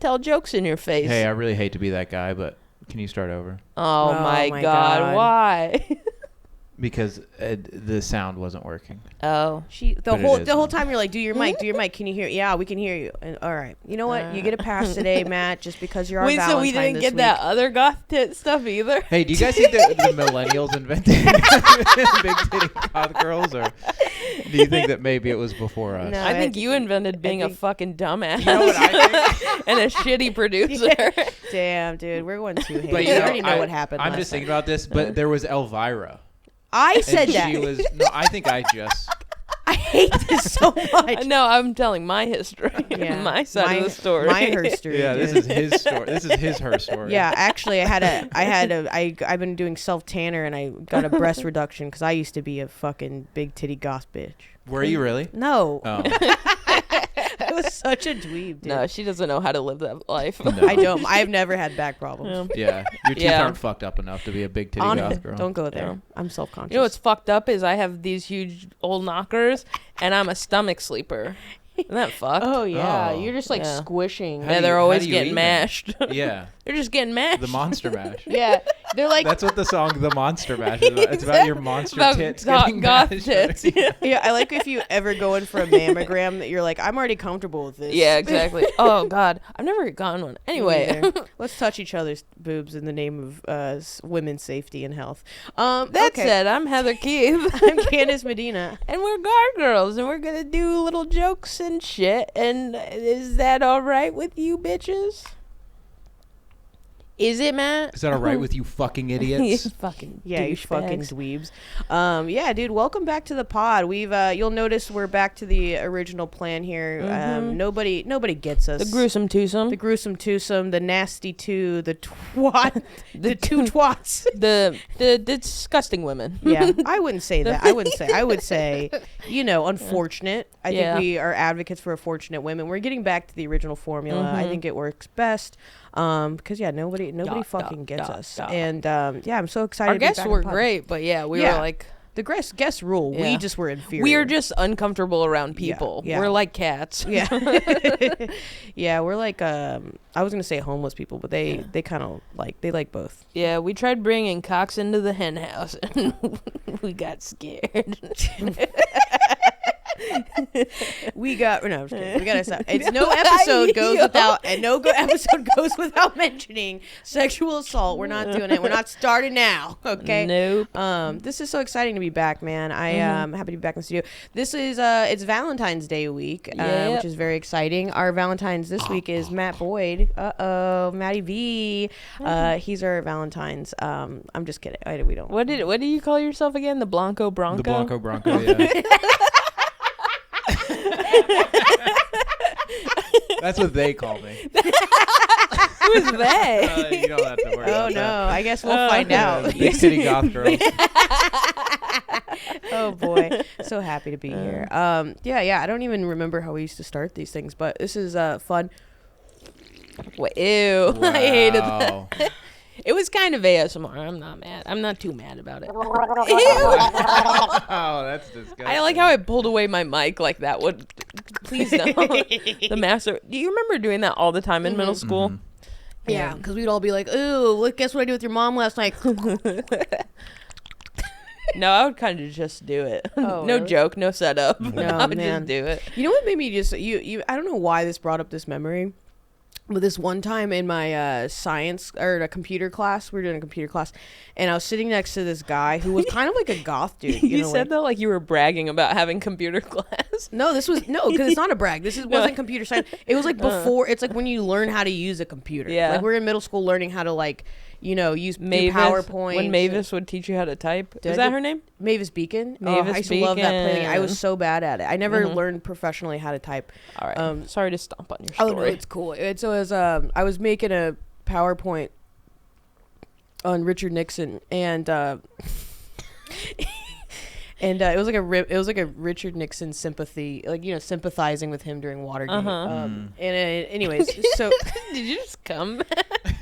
tell jokes in your face. Hey, I really hate to be that guy, but can you start over? Oh my God. Why? Because the sound wasn't working. Oh. The whole time you're like, do your mic. Can you hear? Yeah, we can hear you. And all right. You know what? You get a pass today, Matt, just because you're our Valentine so we didn't get that other goth tit stuff either? Hey, do you guys think the millennials invented big titty goth girls, or do you think that maybe it was before us? No, I think you invented being a fucking dumbass. You know what I think? And a shitty producer. Yeah. Damn, dude, we're going too hate. But You already know what happened. I'm just thinking about this, but there was Elvira. I said that. I think I just. I hate this so much. No, I'm telling my history. Yeah. My side of the story. My history. Yeah, this is his story. This is her story. Yeah, actually, I've been doing self tanner and I got a breast reduction because I used to be a fucking big titty goth bitch. Were you really? No. Oh. I was such a dweeb, dude. No, she doesn't know how to live that life. No. I don't. I've never had back problems. Yeah, your teeth aren't fucked up enough to be a big titty goth girl. Don't go there. Yeah. I'm self-conscious. You know what's fucked up is I have these huge old knockers, and I'm a stomach sleeper. Isn't that fucked? Oh, yeah. Oh. You're just like squishing. Yeah, they're always getting mashed. Yeah. They're just getting mashed. The monster mash. Yeah. They're like. That's what the song "The Monster Mash" is about. It's about your monster tits getting goth mashed. tits. Yeah, I like if you ever go in for a mammogram that you're like, I'm already comfortable with this. Yeah, exactly. Oh, God. I've never gotten one. Anyway. Let's touch each other's boobs in the name of women's safety and health. That's it. I'm Heather Keith. I'm Kandace Medina. And we're Gargyrls, and we're going to do little jokes and shit. And is that all right with you bitches? Is it, Matt? Is that all right with you fucking idiots? You fucking you fucking dweebs. Yeah, dude, welcome back to the pod. We've you'll notice we're back to the original plan here. Nobody gets us. The gruesome twosome, the nasty two, the twat, the two twats. the disgusting women. Yeah, I wouldn't say that. I would say, unfortunate. I think we are advocates for fortunate women. We're getting back to the original formula. I think it works best. Because nobody fucking gets us. And I'm so excited. Our guests were great, but we were like the guest rule. We just were inferior. We are just uncomfortable around people. Yeah. We're like cats. Yeah. Yeah, we're like I was gonna say homeless people, but they kind of like both. Yeah, we tried bringing cocks into the hen house and we got scared. We got to stop. It's no episode goes without episode goes without mentioning sexual assault. We're not doing it. We're not starting now. Okay. Nope. This is so exciting to be back, man. I am happy to be back in the studio. This is it's Valentine's Day week, which is very exciting. Our Valentines this week is Matt Boyd. Matty V. He's our Valentines. I'm just kidding. We don't. What do you call yourself again? The Blanco Bronco. The Blanco Bronco. Yeah. That's what they call me. Who's they? You don't have to worry about no, that. I guess we'll find out. Big city goth girls. Oh boy, so happy to be here. I don't even remember how we used to start these things, but this is fun. Ew. Wow. I hated that. It was kind of ASMR. I'm not mad. I'm not too mad about it. Ew. Oh, that's disgusting. I like how I pulled away my mic like that. Please don't. The master. Do you remember doing that all the time in middle school? Mm-hmm. Yeah, because we'd all be like, "Ooh, guess what I did with your mom last night?" No, I would kind of just do it. Oh, no really? joke, no setup. No, I would man. just do it. You know what made me just you? I don't know why this brought up this memory. But this one time in my science or a computer class, we were doing a computer class, and I was sitting next to this guy who was kind of like a goth dude. You said that like you were bragging about having computer class. No, because it's not a brag. This wasn't computer science. It was like before. It's like when you learn how to use a computer. Yeah. Like we're in middle school learning how to use Mavis, PowerPoint. When Mavis would teach you how to type. Is that her name? Mavis Beacon. Mavis I used to love that play. I was Beacon. so bad at it. I never learned professionally how to type. All right. Sorry to stomp on your story. Oh no, it's cool. I was making a PowerPoint on Richard Nixon, and it was like a Richard Nixon sympathy, sympathizing with him during Watergate. Anyways, so did you just come?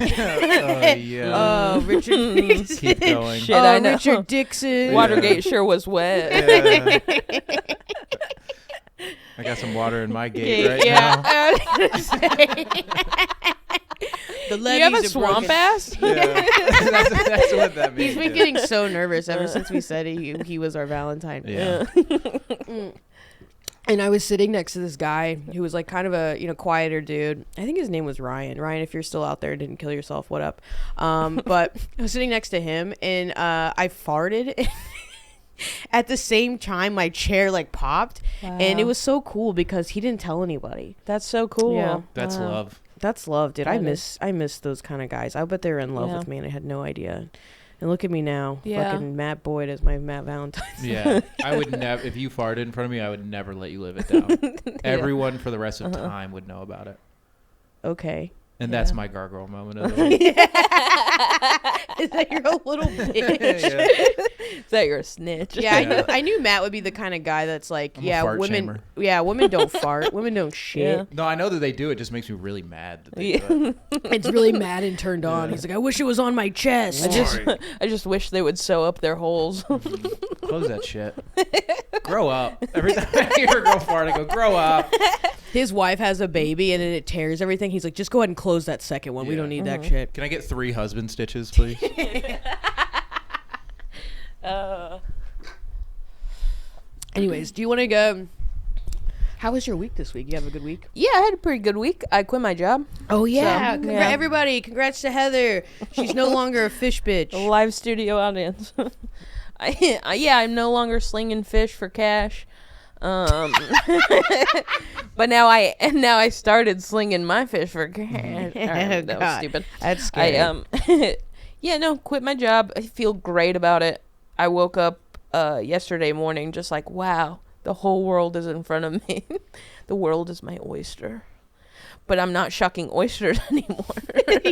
Yeah. Richard Nixon. Keep going. Shit, I know. Richard Dixon. Watergate sure was wet. Yeah. I got some water in my gate right yeah. now. I was gonna say. The You have a levees are swamp broken. ass? Yeah. that's what that means. He's been getting so nervous ever since we said he was our Valentine. Yeah. And I was sitting next to this guy who was like kind of a quieter dude. I think his name was Ryan. Ryan, if you're still out there and didn't kill yourself, what up? But I was sitting next to him and I farted. At the same time, my chair like popped, and it was so cool because he didn't tell anybody. That's so cool. Yeah. That's love. That's love, dude. That I miss those kind of guys. I bet they were in love Yeah. with me, and I had no idea. And look at me now, Yeah. fucking Matt Boyd as my Matt Valentine. Yeah, I would never. If you farted in front of me, I would never let you live it down. Everyone for the rest of time would know about it, Okay. and Yeah. that's my gargoyle moment of the week. Is that you're a little bitch? Yeah. Is that you're a snitch? Yeah, I knew Matt would be the kind of guy that's like, I'm a fart women, shamer. women don't fart, women don't shit. Yeah. No, I know that they do. It just makes me really mad that they Yeah. do it. It's really mad and turned on. He's like, I wish it was on my chest. I just wish they would sew up their holes. Close that shit. Grow up. Every time I hear a girl fart, I go, grow up. His wife has a baby and then it tears everything. He's like, just go ahead and close that second one. We Yeah. don't need that shit. Can I get 3 husband stitches, please? Anyways, do you want to go? How was your week this week? You have a good week? Yeah, I had a pretty good week. I quit my job. Oh, yeah. So, yeah. Everybody, congrats to Heather. She's no longer a fish bitch. A live studio audience. I'm no longer slinging fish for cash. But now I started slinging my fish for cash. That was God. stupid. That's scary. Quit my job. I feel great about it. I woke up yesterday morning just like, wow, the whole world is in front of me. The world is my oyster. But I'm not shucking oysters anymore.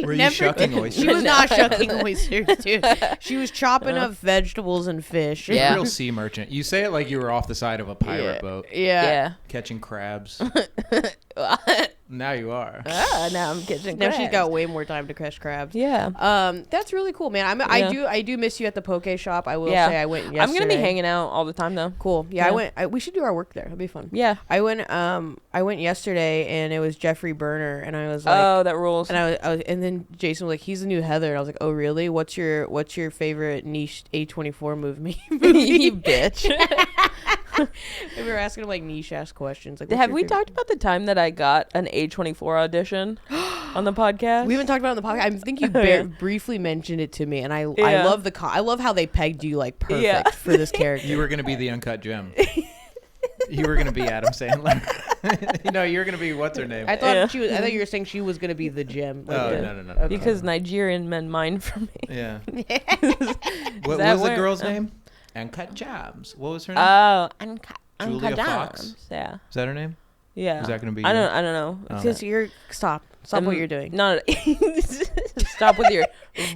Were you shucking oysters? She was not shucking oysters, dude. She was chopping up vegetables and fish. Yeah. Real sea merchant. You say it like you were off the side of a pirate boat Yeah. catching crabs. Now you are. Now I'm catching Now she's crabs. got way more time to catch crabs. Yeah. That's really cool, man. Yeah. I do miss you at the poke shop. I will Yeah. say I went yesterday. I'm gonna be hanging out all the time though. Cool. Yeah, Yeah. we should do our work there. It'll be fun. Yeah. I went yesterday and it was Jeffrey Burner and I was like, Oh, that rules. and I was, and then Jason was like, he's the new Heather. And I was like, oh really? What's your favorite niche A24 movie? You bitch. We were asking him like niche ass questions. Like, Have we talked about the time that I got an A24 audition on the podcast? We haven't talked about it on the podcast. I think you briefly mentioned it to me, and I Yeah. love I love how they pegged you like perfect Yeah. for this character. You were going to be the uncut gem. You were going to be Adam Sandler. No, you were going to be what's her name? I thought Yeah. I thought you were saying she was gonna be the gem. Like Oh, the- no. because Nigerian men mine for me. Yeah. What that was the where- girl's name? Uncut Jams. What was her name? Oh, Julia Fox? Yeah. Is that her name? Yeah. Is that going to be I you? don't know. Oh. Because you're stop what you're doing. No. Stop with your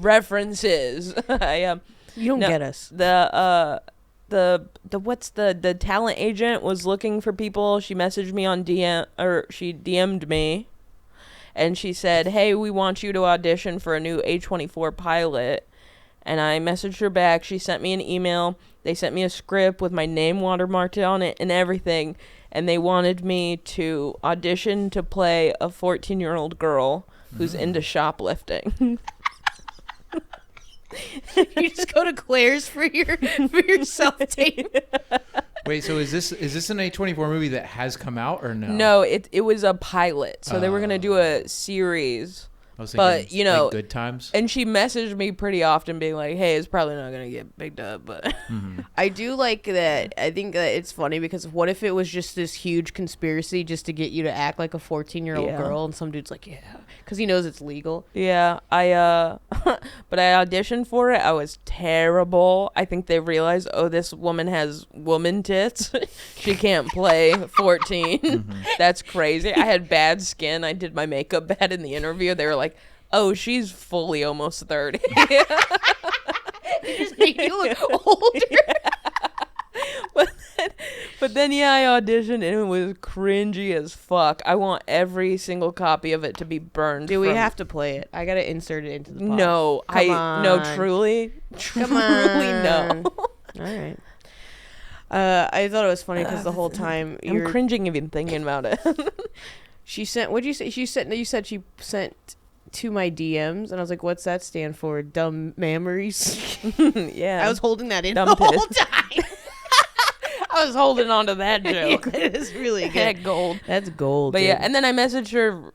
references. You don't No, get us. the what's the talent agent was looking for people. She messaged me on DM, or she DM'd me, and she said, "Hey, we want you to audition for a new A24 pilot." And I messaged her back. She sent me an email. They sent me a script with my name watermarked on it and everything. And they wanted me to audition to play a 14-year-old girl who's into shoplifting. You just go to Claire's for your self tape. Wait, so is this an A24 movie that has come out or no? No, it was a pilot. So they were going to do a series. I was but, thinking, you know- like Good Times. And she messaged me pretty often being like, hey, it's probably not going to get picked up. But I do like that. I think that it's funny because what if it was just this huge conspiracy just to get you to act like a 14-year-old Yeah. girl and some dude's like, yeah, because he knows it's legal. yeah, but I auditioned for it. I was terrible. I think they realized, oh, this woman has woman tits. She can't play 14. That's crazy. I had bad skin. I did my makeup bad in the interview. They were like, oh, she's fully almost 30. It just made you look older. But then, yeah, I auditioned and it was cringy as fuck. I want every single copy of it to be burned. Do we have to play it? I gotta insert it into the pod. No, Come no, on. truly, Come truly, no. on. All right. I thought it was funny because the whole time I'm cringing even thinking about it. She sent. What'd you say? You said she sent to my DMs, and I was like, "What's that stand for?" Dumb memories. Yeah, I was holding that in Dumb the piss. whole time. I was holding on to that joke. It's really good. That gold. That's gold. But dude. yeah, and then I messaged her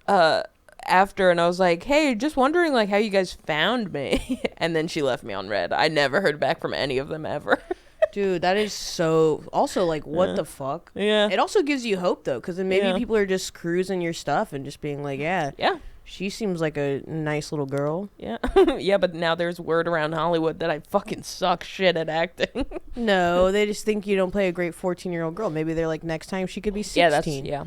after, and I was like, "Hey, just wondering like how you guys found me." And then she left me on red. I never heard back from any of them ever. Dude, that is so. Also, like, what the fuck? Yeah. It also gives you hope though, because then maybe Yeah. people are just cruising your stuff and just being like, "Yeah, she seems like a nice little girl." Yeah. Yeah, but now there's word around Hollywood that I fucking suck shit at acting. No, they just think you don't play a great 14-year-old girl. Maybe they're like, next time she could be 16. Yeah,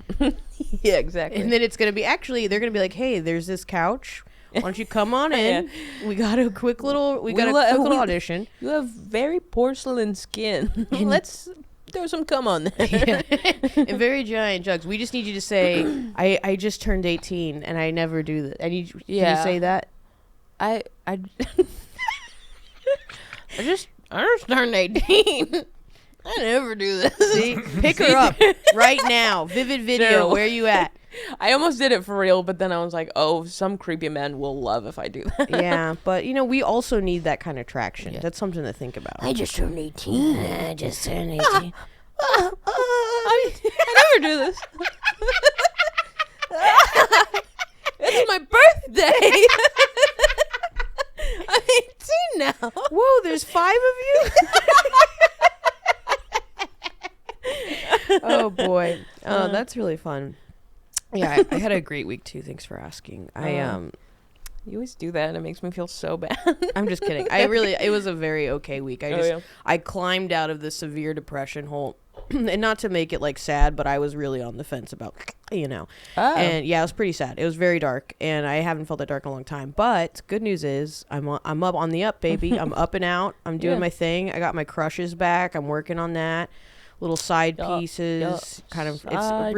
yeah, exactly. And then it's gonna be they're gonna be like, "Hey, there's this couch. Why don't you come on in? We got a quick little audition." You have very porcelain skin. Let's throw some cum on there. Yeah. And very giant jugs. We just need you to say, I just turned 18 and I never do that. Can you say that? I just turned 18. I never do this. See? Pick her up right now. Vivid video. Terrible. Where you at? I almost did it for real, but then I was like, oh, some creepy men will love if I do that. Yeah, but we also need that kind of traction. Yeah. That's something to think about. I just turned 18. I just turned 18. I never do this. It's my birthday. I'm 18 now. Whoa, there's 5 of you? Oh, boy. Oh, that's really fun. Yeah, I had a great week, too. Thanks for asking. You always do that, and it makes me feel so bad. I'm just kidding. It was a very okay week. I climbed out of the severe depression hole. And not to make it like sad, but I was really on the fence about, and yeah, it was pretty sad. It was very dark, and I haven't felt that dark in a long time. But good news is I'm up on the up, baby. I'm up and out. I'm doing my thing. I got my crushes back. I'm working on that. Little side pieces, kind of.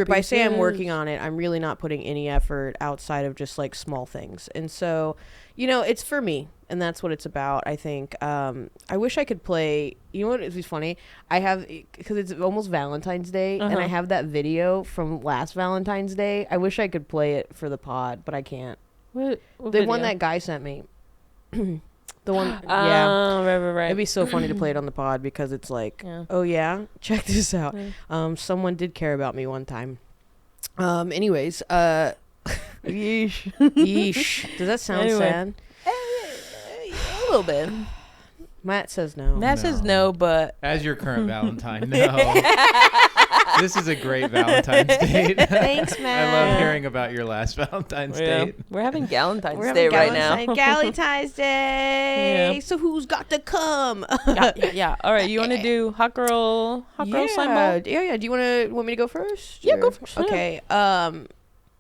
By say I'm working on it, I'm really not putting any effort outside of just like small things. And so, it's for me, and that's what it's about. I think. I wish I could play. You know what? It'd be funny. I have because it's almost Valentine's Day, and I have that video from last Valentine's Day. I wish I could play it for the pod, but I can't. What the video? one that guy sent me. The one, yeah. Right. It'd be so funny to play it on the pod because it's like, oh yeah, check this out. Someone did care about me one time. Anyways, Yeesh. yeesh. Does that sound sad? A little bit. Matt says no. Matt says no, but as your current Valentine, no. This is a great Valentine's date. Thanks, Matt. I love hearing about your last Valentine's date. We're having Galentine's Day right now. Galentine's Day. Yeah. So who's got to come? Yeah. All right, you want to do hot girl slime ball? Yeah. Do you want me to go first? Yeah, go first. Okay.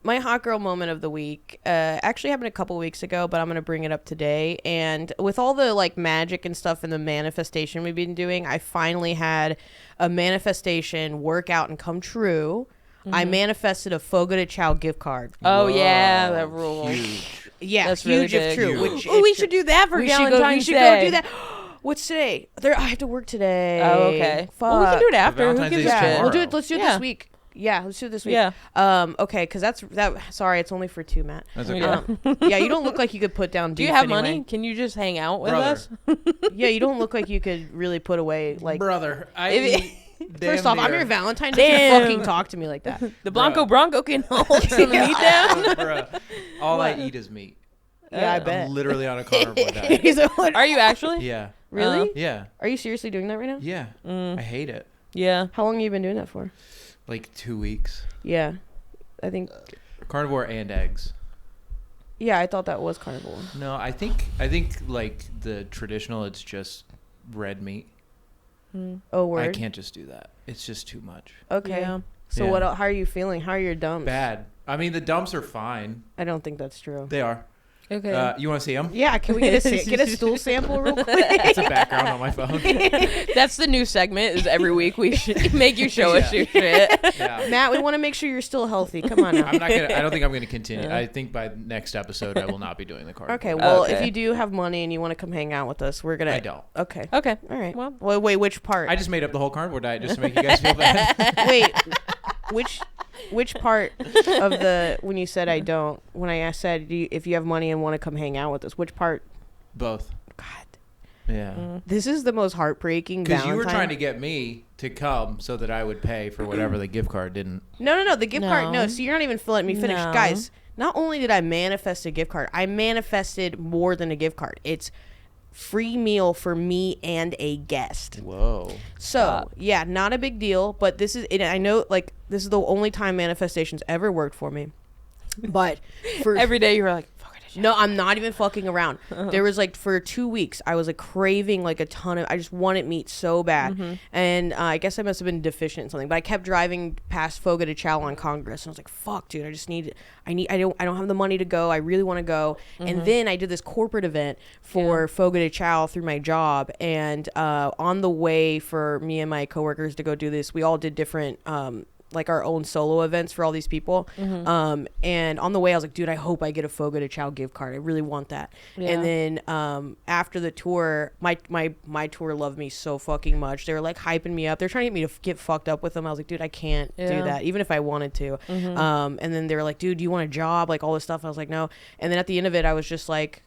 My hot girl moment of the week actually happened a couple weeks ago, but I'm going to bring it up today. And with all the like magic and stuff and the manifestation we've been doing, I finally had a manifestation work out and come true. I manifested a Fogo de Chao gift card. Oh, yeah, that rules. Huge. Yeah, that's huge really if true. Huge. We should do that for Galentine's Day. We should go do that. What's today? I have to work today. Oh, okay. Fuck. Well, we can do it after. Who Valentine's gives Day's a shit? tomorrow. We'll do it. Let's do it this week. Yeah, let's do it this week. Yeah. Okay, because that. Sorry, it's only for 2, Matt. That's okay. Yeah, you don't look like you could put down. Do you have money? Can you just hang out with us? Yeah, you don't look like you could really put away like. Brother, First off, I'm your Valentine. Don't you fucking talk to me like that. The Blanco Bronco can hold some meat down. Bruh. All I eat is meat. Yeah, I bet. I'm literally on a carnivore diet. Are you actually? Yeah. Really? Yeah. Are you seriously doing that right now? Yeah. I hate it. Yeah. How long have you been doing that for? Like 2 weeks. Yeah, I think. Carnivore and eggs. Yeah, I thought that was carnivore. No, I think like the traditional, it's just red meat. Oh, word. I can't just do that. It's just too much. Okay. Yeah. So Yeah. what? How are you feeling? How are your dumps? Bad. I mean, the dumps are fine. I don't think that's true. They are. Okay. You want to see them? Yeah, can we get a stool sample real quick? It's a background on my phone. That's the new segment. Is every week we should make you show us your shit. Yeah. Matt, we want to make sure you're still healthy. Come on now. I don't think I'm gonna continue. I think by next episode I will not be doing the card. Okay, well, Okay. if you do have money and you want to come hang out with us, we're gonna. I don't. Okay. Okay. All right. Well, Wait, which part? I just made up the whole carnivore diet just to make you guys feel bad. Wait, which part of the when you said I don't? When I said if you have money and want to come hang out with us, which part? Both. God, Yeah. this is the most heartbreaking. Because you were Valentine. trying to get me to come so that I would pay for whatever the gift card didn't. No. The gift card. No. No. So you're not even letting me finish, No. guys. Not only did I manifest a gift card, I manifested more than a gift card. It's free meal for me and a guest. Whoa. So yeah, not a big deal, but this is. I know, like, this is the only time manifestations ever worked for me. But for every day you were like, fuck it. no, I'm not even fucking around. There was like for 2 weeks, I was like craving like a ton of. I just wanted meat so bad, and I guess I must have been deficient in something. But I kept driving past Fogo de Chao on Congress, and I was like, "Fuck, dude, I don't have the money to go. I really want to go." And then I did this corporate event for Fogo de Chao through my job, and on the way for me and my coworkers to go do this, we all did different. Like our own solo events for all these people. And on the way I was like, dude, I hope I get a Fogo de Chao gift card. I really want that. Yeah. And then after the tour, my tour loved me so fucking much. They were like hyping me up. They're trying to get me to get fucked up with them. I was like, dude, I can't do that, even if I wanted to. And then they were like, dude, do you want a job? Like all this stuff. I was like, no. And then at the end of it, I was just like,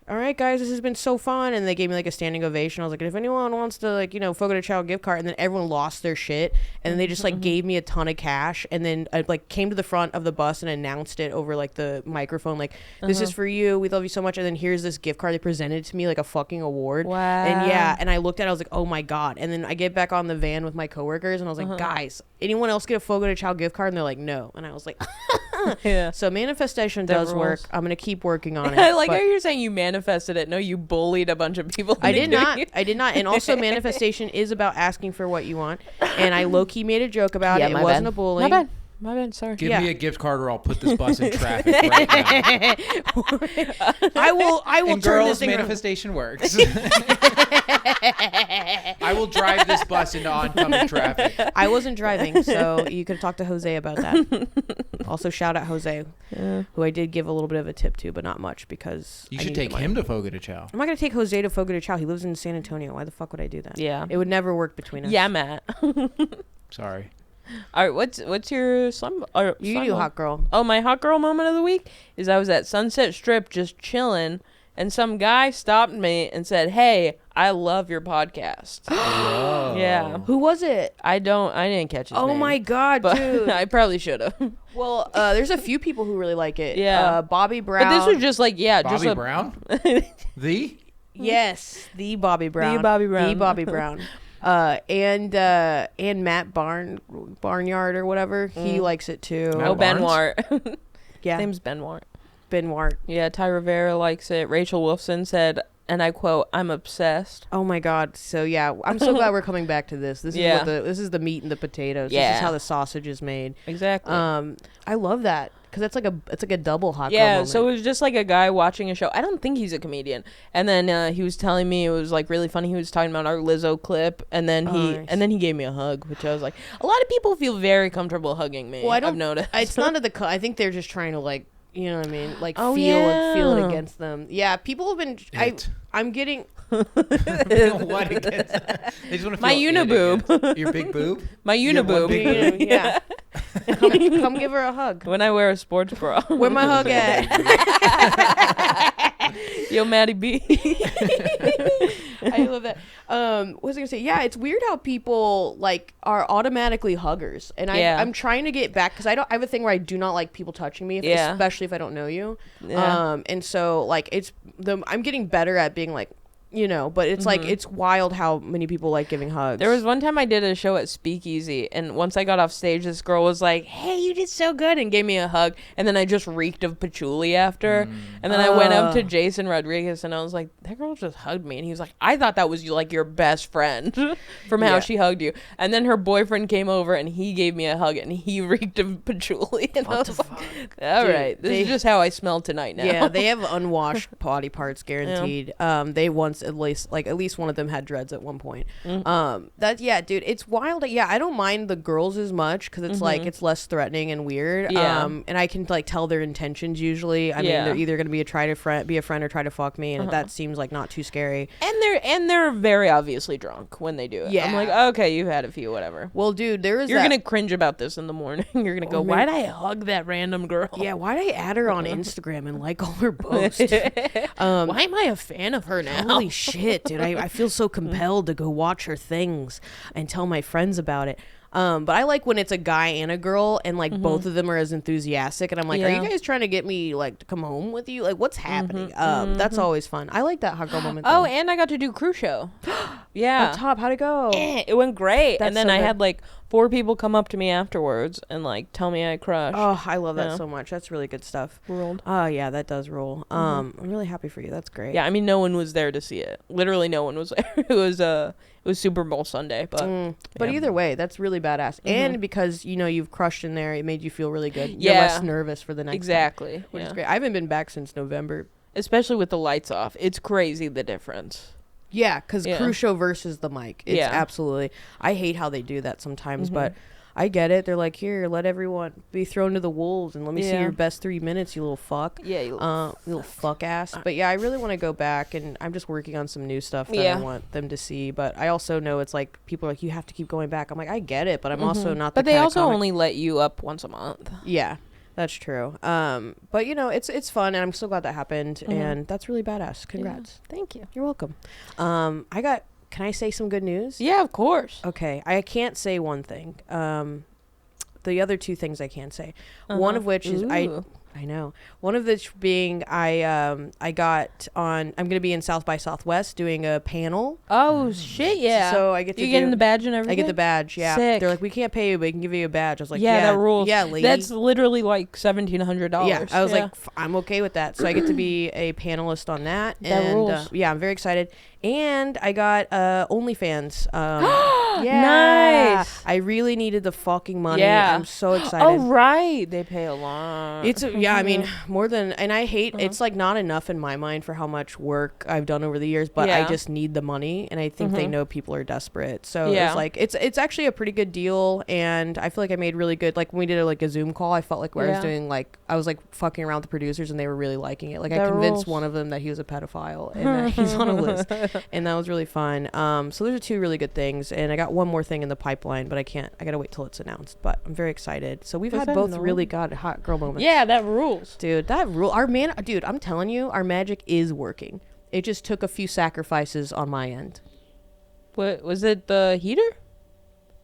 all right, guys, this has been so fun. And they gave me like a standing ovation. I was like, if anyone wants to, like, Fogo de Chao gift card. And then everyone lost their shit. And then they just like gave me a ton of cash. And then I like came to the front of the bus and announced it over like the microphone, like, this is for you. We love you so much. And then here's this gift card. They presented it to me like a fucking award. Wow. And yeah, and I looked at it, I was like, oh my God. And then I get back on the van with my coworkers and I was like, guys, anyone else get a Fogo de Chao gift card? And they're like, no. And I was like, Yeah. so manifestation That does rules. work. I'm going to keep working on it. I like but- how you're saying you manifested it. No, you bullied a bunch of people. I into did doing not. it. I did not. And also, manifestation is about asking for what you want. And I low key made a joke about Yeah, it. It my wasn't bad. a bullying. My bad. Sorry. Give Yeah. me a gift card or I'll put this bus in traffic right now. I will And turn girls, this thing around. manifestation works. I will drive this bus into oncoming traffic. I wasn't driving, so you could talk to Jose about that. Also, shout out Jose, who I did give a little bit of a tip to, but not much because You I should needed take the money. him to Fogo de Chao. I'm not gonna take Jose to Fogo de Chao. He lives in San Antonio. Why the fuck would I do that? Yeah. It would never work between us. Yeah, Matt. Sorry. All right. What's your slum? Or You slum do mo- hot girl. Oh, my hot girl moment of the week is I was at Sunset Strip just chilling, and some guy stopped me and said, "Hey, I love your podcast." Whoa. Yeah. Who was it? I didn't catch his Oh name. my God, But dude. I probably should have. Well, there's a few people who really like it. Yeah. Bobby Brown. But this was just like, yeah, Bobby just a Brown? The? Yes, the Bobby Brown. The Bobby Brown. The Bobby Brown. And Matt Barnyard or whatever, he likes it too. Matt Oh, Barnes? Benwart. Yeah, Name's Benwart. Benwart. Yeah, Ty Rivera likes it. Rachel Wolfson said, and I quote, "I'm obsessed." Oh my God. So yeah, I'm so glad we're coming back to this. This is Yeah. what this is the meat and the potatoes. This Yeah. is how the sausage is made. Exactly. I love that because it's like a double hot girl Yeah, moment. so it was just like a guy watching a show. I don't think he's a comedian. And then he was telling me it was like really funny. He was talking about our Lizzo clip, and then he gave me a hug, which I was like, a lot of people feel very comfortable hugging me. Well, I don't I've noticed. It's not at the. I think they're just trying to like. You know what I mean? Like Oh, feel it yeah. against them. Yeah, people have been. I'm getting. What against? They just want to My feel it uniboob. against. Your big boob? My You have one uniboob. big boob? Yeah. come give her a hug. When I wear a sports bra. Where my hug at? Yo, Maddie B. I love that. What was I gonna say? Yeah, it's weird how people like are automatically huggers, and Yeah. I'm trying to get back because I have a thing where I do not like people touching me, Yeah. especially if I don't know you. Yeah. And so like I'm getting better at being like, you know, but it's like, it's wild how many people like giving hugs. There was one time I did a show at Speakeasy, and once I got off stage, this girl was like, hey, you did so good, and gave me a hug, and then I just reeked of patchouli after, and then I went up to Jason Rodriguez, and I was like, that girl just hugged me, and he was like, I thought that was like your best friend from how she hugged you, and then her boyfriend came over, and he gave me a hug, and he reeked of patchouli, and I was like, all right, this is just how I smell tonight now. Yeah, they have unwashed body parts guaranteed. They once at least one of them had dreads at one point. Dude, it's wild. Yeah, I don't mind the girls as much because it's like it's less threatening and weird. And I can like tell their intentions usually. I mean, they're either gonna be a friend or try to fuck me, and that seems like not too scary. And they're very obviously drunk when they do it. Yeah, I'm like, okay, you've had a few, whatever. Well, dude, you're gonna cringe about this in the morning. You're gonna go, why'd I hug that random girl? Yeah, why'd I add her on Instagram and like all her posts? Why am I a fan of her now? Holy shit, dude. I feel so compelled to go watch her things and tell my friends about it. But I like when it's a guy and a girl and like both of them are as enthusiastic, and I'm like, are you guys trying to get me like to come home with you? Like, what's happening? That's always fun. I like that hot girl moment. Oh, and I got to do crew show. Yeah. Up top, how'd it go? It went great. That's and then so I good. had like 4 people come up to me afterwards and like tell me I crushed. Oh, I love that so much. That's really good stuff. Ruled. Oh yeah, that does rule. I'm really happy for you. That's great. Yeah, I mean, no one was there to see it. Literally no one was there. It was Super Bowl Sunday, but either way, that's really badass. And because you know you've crushed in there, it made you feel really good. You're less nervous for the next time, which is great. I haven't been back since November, especially with the lights off. It's crazy the difference. Yeah, because crew show versus the mic. It's absolutely. I hate how they do that sometimes, but I get it. They're like, here, let everyone be thrown to the wolves and let me see your best 3 minutes, you little fuck. Yeah, you little fuck ass. But yeah, I really want to go back, and I'm just working on some new stuff that I want them to see. But I also know it's like people are like, you have to keep going back. I'm like, I get it, but I'm also not. But they also only let you up once a month. Yeah. That's true. But you know, it's fun, and I'm so glad that happened, and that's really badass. Congrats. Yeah, thank you. You're welcome. Can I say some good news? Yeah, of course. Okay. I can't say one thing. The other 2 things I can say. One of which is I know. One of which being I'm going to be in South by Southwest doing a panel. Oh shit, yeah. So I get to getting the badge and everything? I get the badge, yeah. Sick. They're like, we can't pay you, but we can give you a badge. I was like, that rules. Yeah, lady. That's literally like $1,700. Yeah, I was like, I'm okay with that. So I get to be a panelist on that. That rules. Yeah, I'm very excited. And I got OnlyFans. Nice. I really needed the fucking money. Yeah. I'm so excited. Oh, right. They pay a lot. I mean, more than, and I hate, it's like not enough in my mind for how much work I've done over the years, but I just need the money, and I think they know people are desperate. So it's like, it's actually a pretty good deal, and I feel like I made really good, like when we did a Zoom call, I felt like where I was doing I was like fucking around with the producers, and they were really liking it. Like I convinced one of them that he was a pedophile and that he's on a list. And that was really fun. So those are 2 really good things, and I got one more thing in the pipeline, but I gotta wait till it's announced, but I'm very excited. So we've had both really good hot girl moments. Yeah, that rules. Dude, dude, I'm telling you, our magic is working. It just took a few sacrifices on my end. What was it, the heater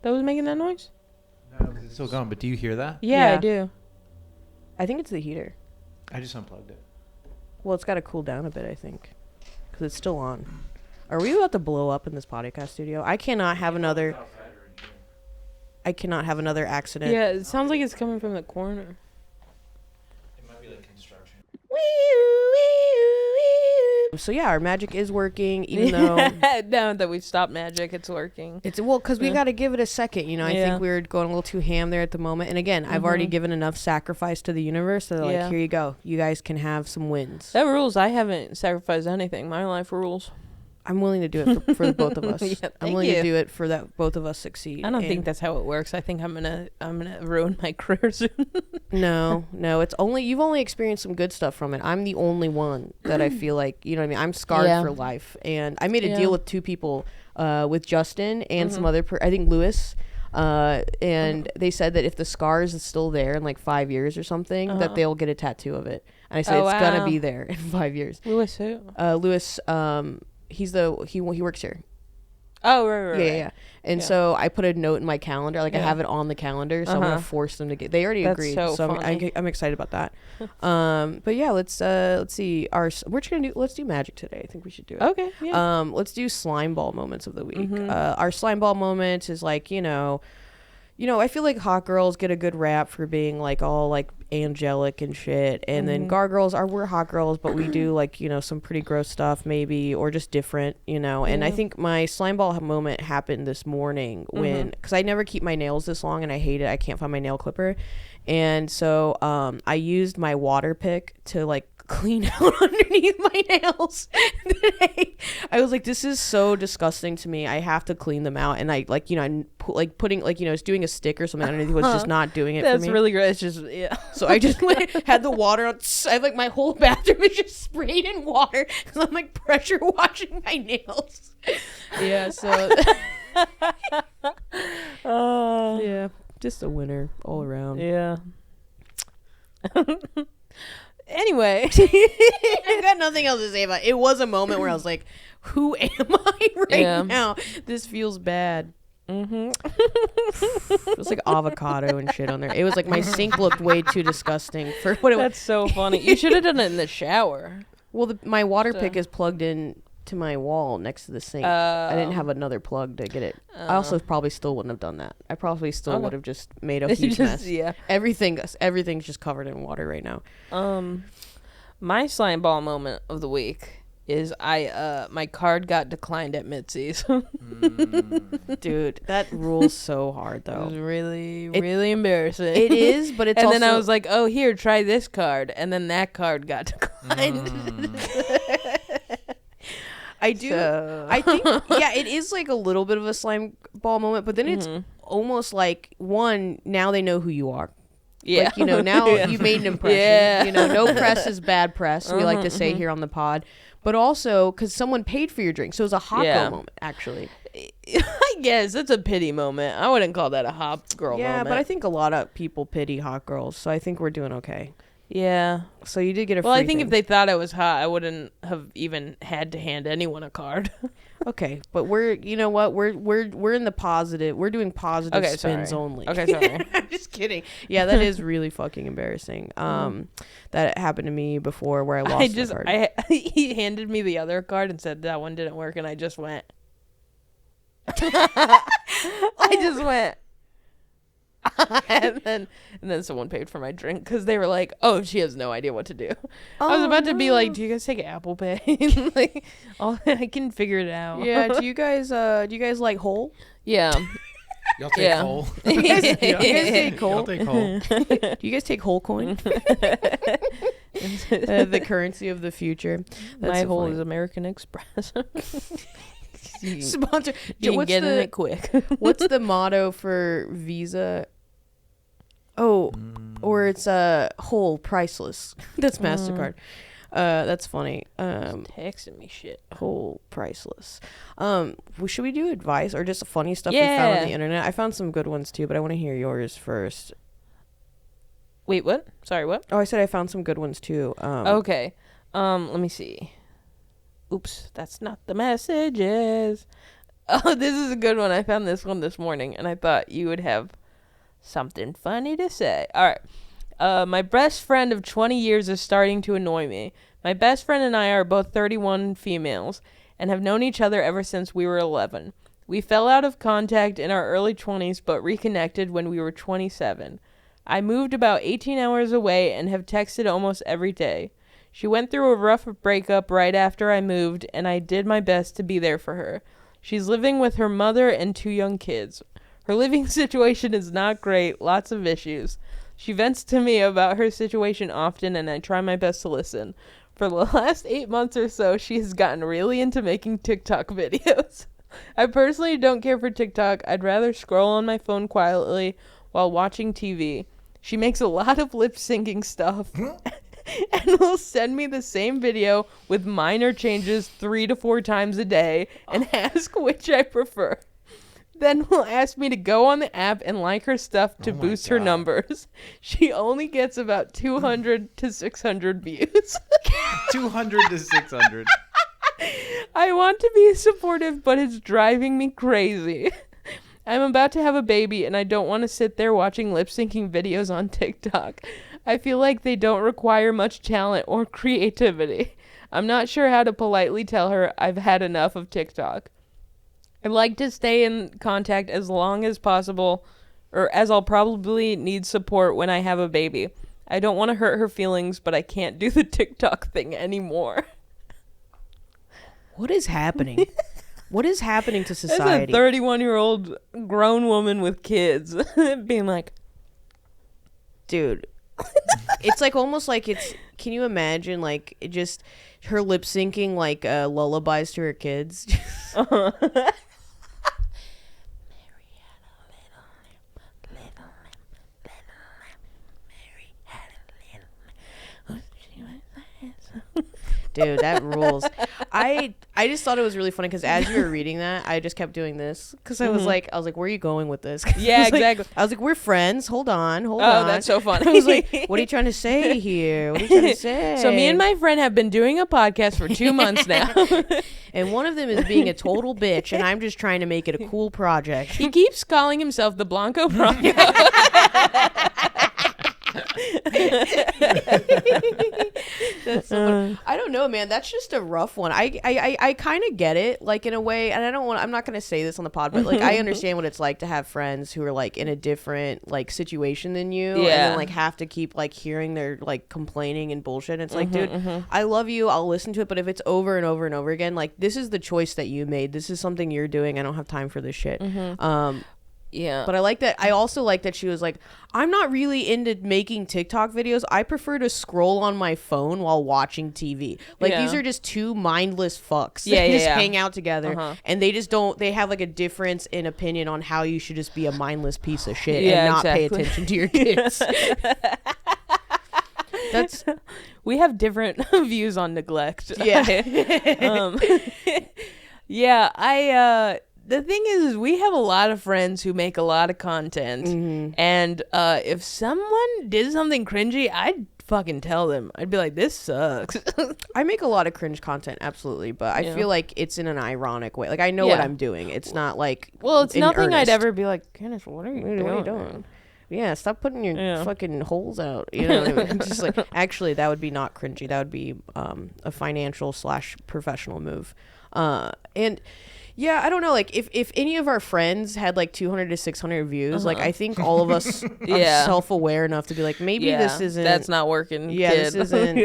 that was making that noise? No, because it's still going, but do you hear that? Yeah, I do. I think it's the heater. I just unplugged it. Well, it's got to cool down a bit, I think, because it's still on. Are we about to blow up in this podcast studio? I cannot have another accident. Yeah, it sounds like it's coming from the corner. It might be like construction. So yeah, our magic is working, even though now that we've stopped magic, it's working. It's because we got to give it a second. You know, I think we're going a little too ham there at the moment. And again, I've already given enough sacrifice to the universe. So they're like, here you go. You guys can have some wins. That rules. I haven't sacrificed anything. My life rules. I'm willing to do it for both of us. I'm willing to do it for that both of us succeed. I don't think that's how it works. I think I'm gonna ruin my career soon. No, it's only you've only experienced some good stuff from it. I'm the only one that I feel like, you know what I mean? I'm scarred for life. And I made a deal with 2 people, with Justin and some other I think Lewis. And they said that if the scars is still there in like 5 years or something, that they'll get a tattoo of it. And I said it's gonna be there in 5 years. Lewis who? Lewis, he works here. Oh, right. Yeah. And so I put a note in my calendar, like I have it on the calendar, so I'm gonna force them to get. They already agreed, so I'm excited about that. But yeah, let's see. Let's do magic today. I think we should do it. Okay. Yeah. Let's do slime ball moments of the week. Our slime ball moments is like I feel like hot girls get a good rap for being like all like angelic and shit, and then Gargyrls we're hot girls, but we do like some pretty gross stuff maybe, or just different, and I think my slime ball moment happened this morning when, because I never keep my nails this long and I hate it, I can't find my nail clipper, and so I used my water pick to like clean out underneath my nails today. I was like, this is so disgusting to me, I have to clean them out, and I like I'm putting like it's doing a stick or something underneath was just not doing it. That's for me. really great. It's just So I just had the water on. I have like my whole bathroom is just sprayed in water because I'm like pressure washing my nails. Yeah, so yeah, just a winner all around. Yeah. Anyway, I've got nothing else to say about it. It was a moment where I was like, who am I right now? This feels bad. It was like avocado and shit on there. It was like my sink looked way too disgusting for what it was. That's so funny. You should have done it in the shower. Well, my water pick is plugged in to my wall next to the sink. I didn't have another plug to get it. I also probably still wouldn't have done that. I probably still would have just made a huge mess. Yeah. Everything's just covered in water right now. My slime ball moment of the week is my card got declined at Mitzi's. Dude, that rules so hard though. It was really embarrassing. It is, but it's and also... then I was like, oh, here, try this card, and then that card got declined. I think it is like a little bit of a slime ball moment, but then it's almost like, one, now they know who you are. Yeah. Like, now you made an impression. Yeah. No press is bad press, we like to say here on the pod. But also, because someone paid for your drink. So it was a hot girl moment, actually. I guess it's a pity moment. I wouldn't call that a hot girl moment. Yeah, but I think a lot of people pity hot girls. So I think we're doing okay. Yeah. So you did get a free I think thing. if they thought I was hot, I wouldn't have even had to hand anyone a card. Okay, but we're in the positive. We're doing positive spins only. Okay, sorry. I'm just kidding. Yeah, that is really fucking embarrassing. That happened to me before where I lost the card. He handed me the other card and said that one didn't work, and I just went. I just went. and then someone paid for my drink because they were like, oh, she has no idea what to do. I was about to be like, do you guys take Apple Pay? Like, I can figure it out. Yeah. Do you guys like whole? Yeah. Y'all take whole. You guys take whole? Y'all take whole. Do you guys take whole coin? The currency of the future. That's My so whole funny. is American Express. Sponsor. You can get in it quick. What's the motto for Visa? Oh, or it's whole priceless. That's MasterCard. That's funny. Texting me shit. Whole priceless. Should we do advice or just funny stuff we found on the internet? I found some good ones too, but I want to hear yours first. Wait, what? Sorry, what? Oh, I said I found some good ones too. Okay. Let me see. Oops, that's not the messages. Oh, this is a good one. I found this one this morning, and I thought you would have something funny to say. All right. My best friend of 20 years is starting to annoy me. My best friend and I are both 31 females and have known each other ever since we were 11. We fell out of contact in our early 20s but reconnected when we were 27. I moved about 18 hours away and have texted almost every day. She went through a rough breakup right after I moved, and I did my best to be there for her. She's living with her mother and 2 young kids. Her living situation is not great, lots of issues. She vents to me about her situation often, and I try my best to listen. For the last 8 months or so, she has gotten really into making TikTok videos. I personally don't care for TikTok. I'd rather scroll on my phone quietly while watching TV. She makes a lot of lip-syncing stuff. And will send me the same video with minor changes 3 to 4 times a day and ask which I prefer. Then will ask me to go on the app and like her stuff to boost her numbers. She only gets about 200 to 600 views. 200 to 600. I want to be supportive, but it's driving me crazy. I'm about to have a baby, and I don't want to sit there watching lip-syncing videos on TikTok. I feel like they don't require much talent or creativity. I'm not sure how to politely tell her I've had enough of TikTok. I'd like to stay in contact as long as possible, or as I'll probably need support when I have a baby. I don't want to hurt her feelings, but I can't do the TikTok thing anymore. What is happening? What is happening to As society? a 31-year-old grown woman with kids being like, Dude, it's like almost like it's, can you imagine like it just her lip syncing like lullabies to her kids? Dude, that rules. I just thought it was really funny because as you were reading that, I just kept doing this because I was like, where are you going with this? 'Cause Yeah, I was like- exactly. I was like, we're friends. Hold on. oh, that's so funny. I was like, what are you trying to say here? What are you trying to say? So me and my friend have been doing a podcast for 2 months now. And one of them is being a total bitch, and I'm just trying to make it a cool project. He keeps calling himself the Blanco Bronco. That's so funny. I don't know, man. That's just a rough one. I kind of get it, like in a way, and I'm not gonna say this on the pod, but like I understand what it's like to have friends who are like in a different like situation than you, and then like have to keep like hearing their like complaining and bullshit. And it's like, dude, I love you. I'll listen to it, but if it's over and over and over again, like this is the choice that you made. This is something you're doing. I don't have time for this shit. Yeah. But I like that. I also like that she was like, I'm not really into making TikTok videos. I prefer to scroll on my phone while watching TV. Like these are just two mindless fucks that just hang out together, and they just don't. They have like a difference in opinion on how you should just be a mindless piece of shit and not pay attention to your kids. That's we have different views on neglect. Yeah. Yeah, the thing is we have a lot of friends who make a lot of content, and if someone did something cringy, I'd fucking tell them. I'd be like, this sucks. I make a lot of cringe content, absolutely, but I feel like it's in an ironic way. Like I know what I'm doing. It's not like it's in nothing earnest. I'd ever be like, Candace, what are you doing? Yeah, stop putting your fucking holes out. You know what I mean? Just like, actually, that would be not cringy. That would be a financial / professional move. And yeah, I don't know. Like, if any of our friends had like 200 to 600 views, like I think all of us are self-aware enough to be like, maybe this isn't. That's not working. Yeah, kid.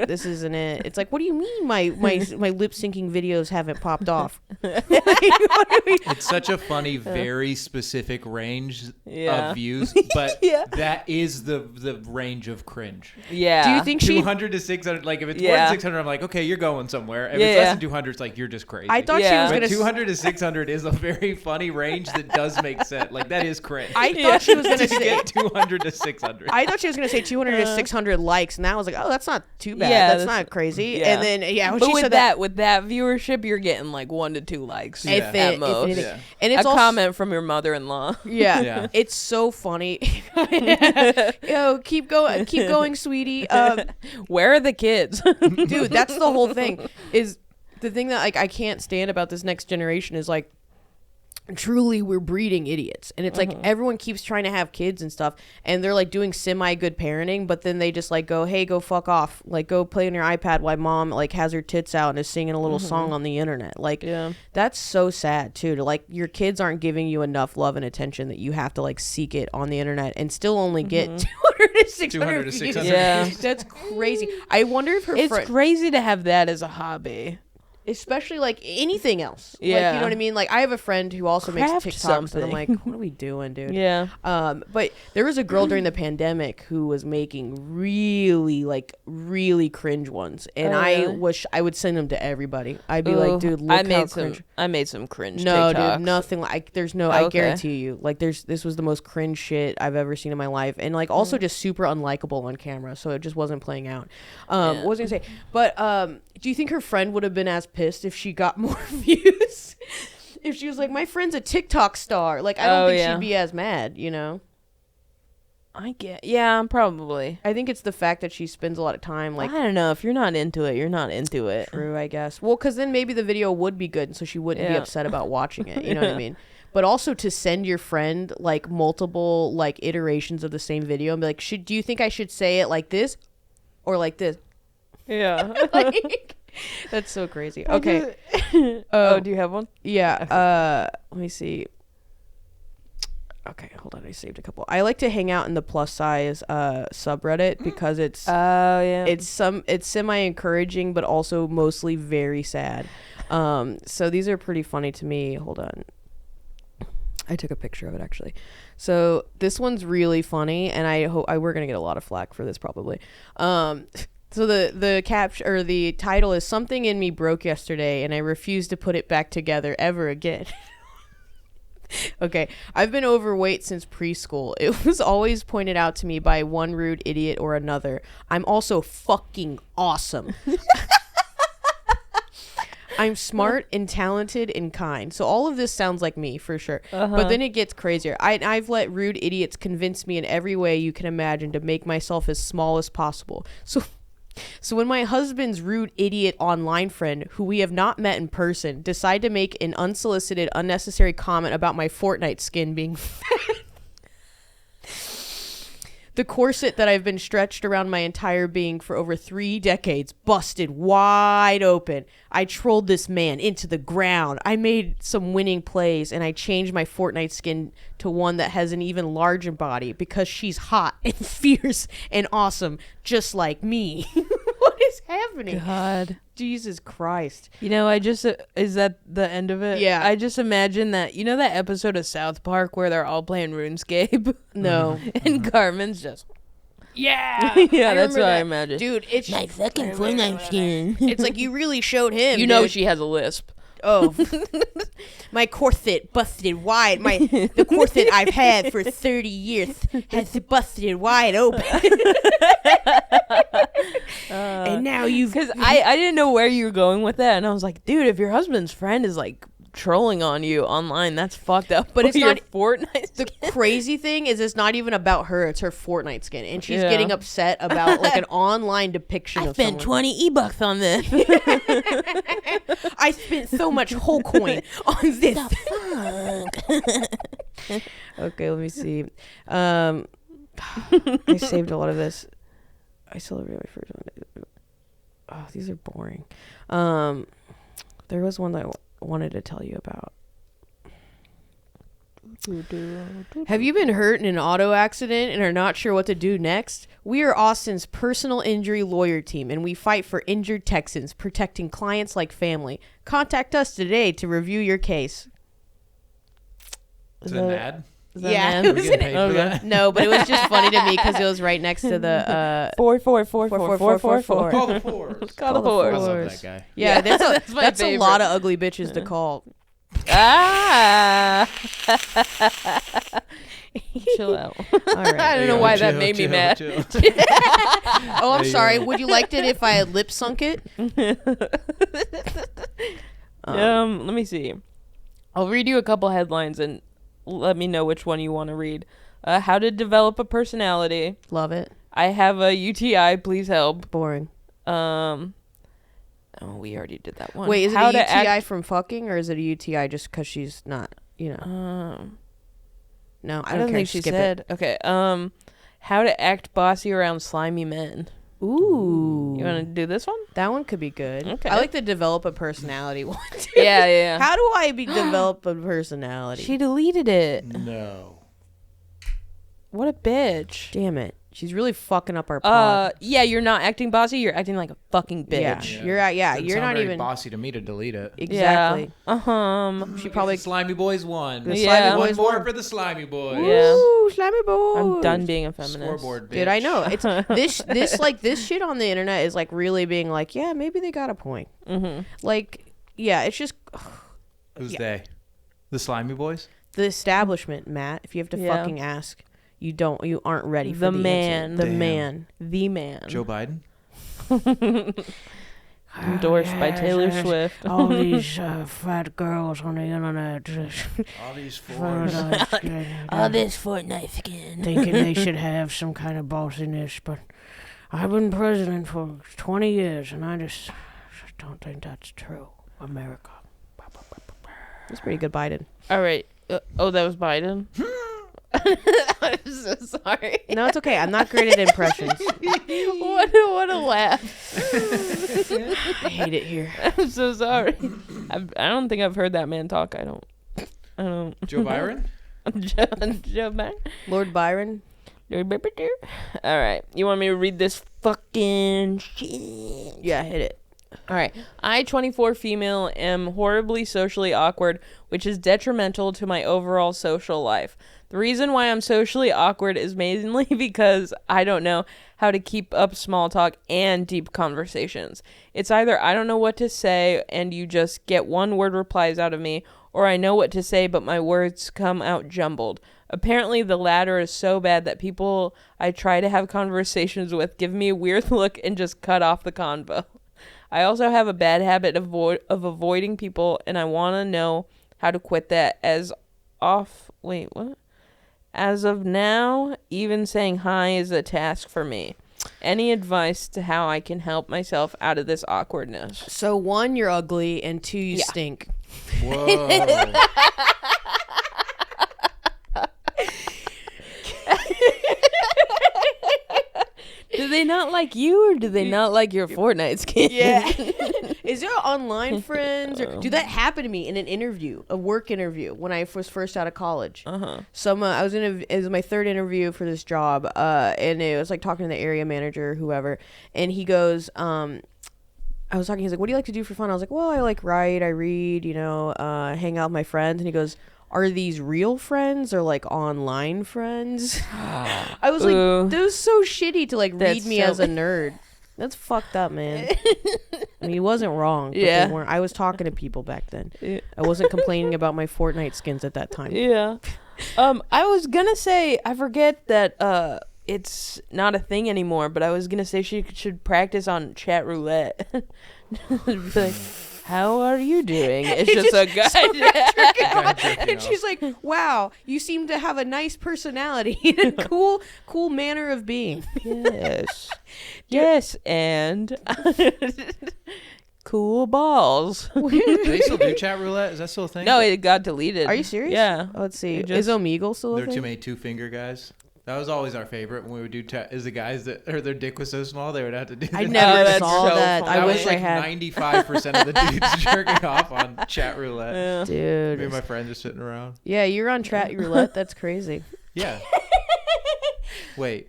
this isn't it. It's like, what do you mean my lip syncing videos haven't popped off? It's such a funny, very specific range of views, but that is the range of cringe. Yeah. Do you think 200 to 600? Like if it's more than 600, I'm like, okay, you're going somewhere. If it's less than 200, it's like you're just crazy. I thought she was But gonna. 200 to 600 is a very funny range that does make sense. Like that is cringe. I thought she was gonna to say. get 200 to 600. I thought she was gonna say 200 to 600 likes, and I was like, oh, that's not too bad. Yeah, that's not crazy. yeah. And then when But she with said that, with that viewership, you're getting like 1 to 2 likes at most. anything. Yeah. And it's a also, comment from your mother-in-law. Yeah, Yeah. it's so funny. Yo, keep going, sweetie. Where are the kids? Dude, that's the whole thing. Is the thing that like I can't stand about this next generation is like, truly we're breeding idiots, and it's like everyone keeps trying to have kids and stuff, and they're like doing semi good parenting, but then they just like go, hey, go fuck off, like go play on your iPad while mom like has her tits out and is singing a little song on the internet. Like that's so sad too, to like your kids aren't giving you enough love and attention that you have to like seek it on the internet and still only get 200 to 600 to views. 600 Yeah. That's crazy. I wonder if her It's friend, crazy to have that as a hobby. especially like anything else. Like, Yeah. you know what I mean? Like I have a friend who also Craft makes TikToks, and I'm something. like, what are we doing, dude? Yeah. But there was a girl during the pandemic who was making really cringe ones, and I would send them to everybody. I'd be like, dude, look how cringe. I made some cringe No, TikToks. dude, nothing like. There's no. I guarantee you, like, this was the most cringe shit I've ever seen in my life, and like also just super unlikable on camera, so it just wasn't playing out. What was I gonna say? But do you think her friend would have been as pissed if she got more views? If she was like, my friend's a TikTok star, like I don't think she'd be as mad, you know. Yeah, probably. I think it's the fact that she spends a lot of time like. I don't know. If you're not into it, you're not into it. True, I guess. Well, because then maybe the video would be good, so she wouldn't be upset about watching it. You know what I mean? But also to send your friend like multiple like iterations of the same video and be like, do you think I should say it like this or like this? Yeah. Like, that's so crazy. Okay. Do you have one? Yeah. Let me see. Okay, hold on. I saved a couple. I like to hang out in the plus size subreddit because it's it's semi encouraging but also mostly very sad. So these are pretty funny to me. Hold on. I took a picture of it actually. So this one's really funny, and I hope we're gonna get a lot of flack for this probably. So the caption or the title is "Something in Me broke yesterday, and I refuse to put it back together ever again." Okay, I've been overweight since preschool. It was always pointed out to me by one rude idiot or another. I'm also fucking awesome. I'm smart and talented and kind. So all of this sounds like me for sure. But then it gets crazier. I've let rude idiots convince me in every way you can imagine to make myself as small as possible. So when my husband's rude idiot online friend, who we have not met in person, decide to make an unsolicited, unnecessary comment about my Fortnite skin being fat, the corset that I've been stretched around my entire being for over 3 decades busted wide open. I trolled this man into the ground. I made some winning plays, and I changed my Fortnite skin to one that has an even larger body because she's hot and fierce and awesome, just like me. What is happening? God. Jesus Christ. You know, I just is that the end of it? Yeah. I just imagine that, you know, that episode of South Park where they're all playing RuneScape? No. And Carmen's just Yeah. yeah, that's what I imagine. Dude, it's My fucking Fortnite skin. it's like you really showed him. You know dude. she has a lisp. Oh, my corset busted wide. The corset I've had for 30 years has busted wide open. And now you've... Because I didn't know where you were going with that. And I was like, dude, if your husband's friend is like trolling on you online, that's fucked up. But it's your not... Fortnite The skin. crazy thing is it's not even about her. It's her Fortnite skin. And she's getting upset about like an online depiction I of spent someone. 20 E-bucks on this. I spent so much whole coin on this. Okay, let me see. I saved a lot of this. I celebrated my first one. Oh, these are boring. There was one that I wanted to tell you about. Have you been hurt in an auto accident and are not sure what to do next? We are Austin's personal injury lawyer team, and we fight for injured Texans, protecting clients like family. Contact us today to review your case. Is that an ad? Yeah, it Are we getting paid for that? no, but it was just funny to me because it was right next to the 4444444. Call the fours. Call the I fours. love that guy. Yeah, that's my that's a favorite. lot of ugly bitches to call. Ah. Chill out. All right. I don't know why that made me mad. Chill. Oh, I'm There you sorry. go. Would you liked it if I had lip sunk it? Let me see. I'll read you a couple headlines and let me know which one you want to read. How to develop a personality. Love it. I have a UTI. Please help. Boring. We already did that one. Wait, is How it a to UTI act- from fucking, or is it a UTI just because she's not, you know? No, I don't care. think she Skip said. Okay. How to act bossy around slimy men. it. Ooh. You want to do this one? That one could be good. Okay. I like the develop a personality one. Too. Yeah. How do I develop a personality? She deleted it. No. What a bitch. Damn it. She's really fucking up our pod. Yeah, you're not acting bossy. You're acting like a fucking bitch. You're Doesn't sound not very even bossy to me to delete it. exactly. Yeah. She probably The Slimy Boys won. The Yeah. Slimy One Boys more won. for the Slimy Boys. Yeah. Ooh, slimy boy. I'm done being a feminist. Scoreboard, bitch. Dude, I know. It's this shit on the internet is like really being like, yeah, maybe they got a point. Mm-hmm. Like, yeah, it's just Who's Yeah. they? The Slimy Boys? the establishment, Matt. If you have to Yeah. fucking ask, you aren't ready for The the man. answer. The Damn. man. The man. Joe Biden? Endorsed by Taylor Swift. All these fat girls on the internet. All these fours. All this Fortnite skin. Thinking they should have some kind of bossiness, but I've been president for 20 years, and I just don't think that's true. America. That's pretty good, Biden. All right. That was Biden? I'm so sorry. No, it's okay. I'm not great at impressions. What a laugh. I hate it here. I'm so sorry. I don't think I've heard that man talk. I don't. Joe Byron? Joe Byron? Lord Byron? All right. You want me to read this fucking shit? Yeah, hit it. All right. I, 24 female, am horribly socially awkward, which is detrimental to my overall social life. The reason why I'm socially awkward is mainly because I don't know how to keep up small talk and deep conversations. It's either I don't know what to say and you just get one word replies out of me, or I know what to say but my words come out jumbled. Apparently the latter is so bad that people I try to have conversations with give me a weird look and just cut off the convo. I also have a bad habit of avoiding people, and I want to know how to quit that. As of now, even saying hi is a task for me. Any advice to how I can help myself out of this awkwardness? So 1, you're ugly, and 2, you stink. Whoa. Do they not like you, or do they not like your Fortnite skin? Yeah. Is there online friends? Or, dude, that happened to me in an interview, a work interview, when I was first out of college. It was my 3rd interview for this job, and it was like talking to the area manager or whoever, and he goes, I was talking, he's like, what do you like to do for fun? I was like, well, I like write, I read, hang out with my friends. And he goes, are these real friends or like online friends? I was like, that was so shitty to like read me as a nerd. That's fucked up, man. I mean, he wasn't wrong. But Yeah. I was talking to people back then. Yeah. I wasn't complaining about my Fortnite skins at that time. Yeah. I was gonna say, I forget that it's not a thing anymore, but I was gonna say she should practice on chat roulette. Like, how are you doing? It's just a guy. And she's like, wow, you seem to have a nice personality and a cool manner of being. Yes. Yes, and cool balls. Do they still do chat roulette? Is that still a thing? No, it got deleted. Are you serious? Yeah. Oh, let's see. Is Omegle still a There were thing? too many 2-finger guys. That was always our favorite when we would do chat. Is the guys that their dick was so small they would have to do. I never that's saw so that. funny. I wish was like I had. 95% of the dudes jerking off on chat roulette. Yeah. Dude. Me and my friends are sitting around. Yeah, you're on chat roulette. That's crazy. Yeah. Wait.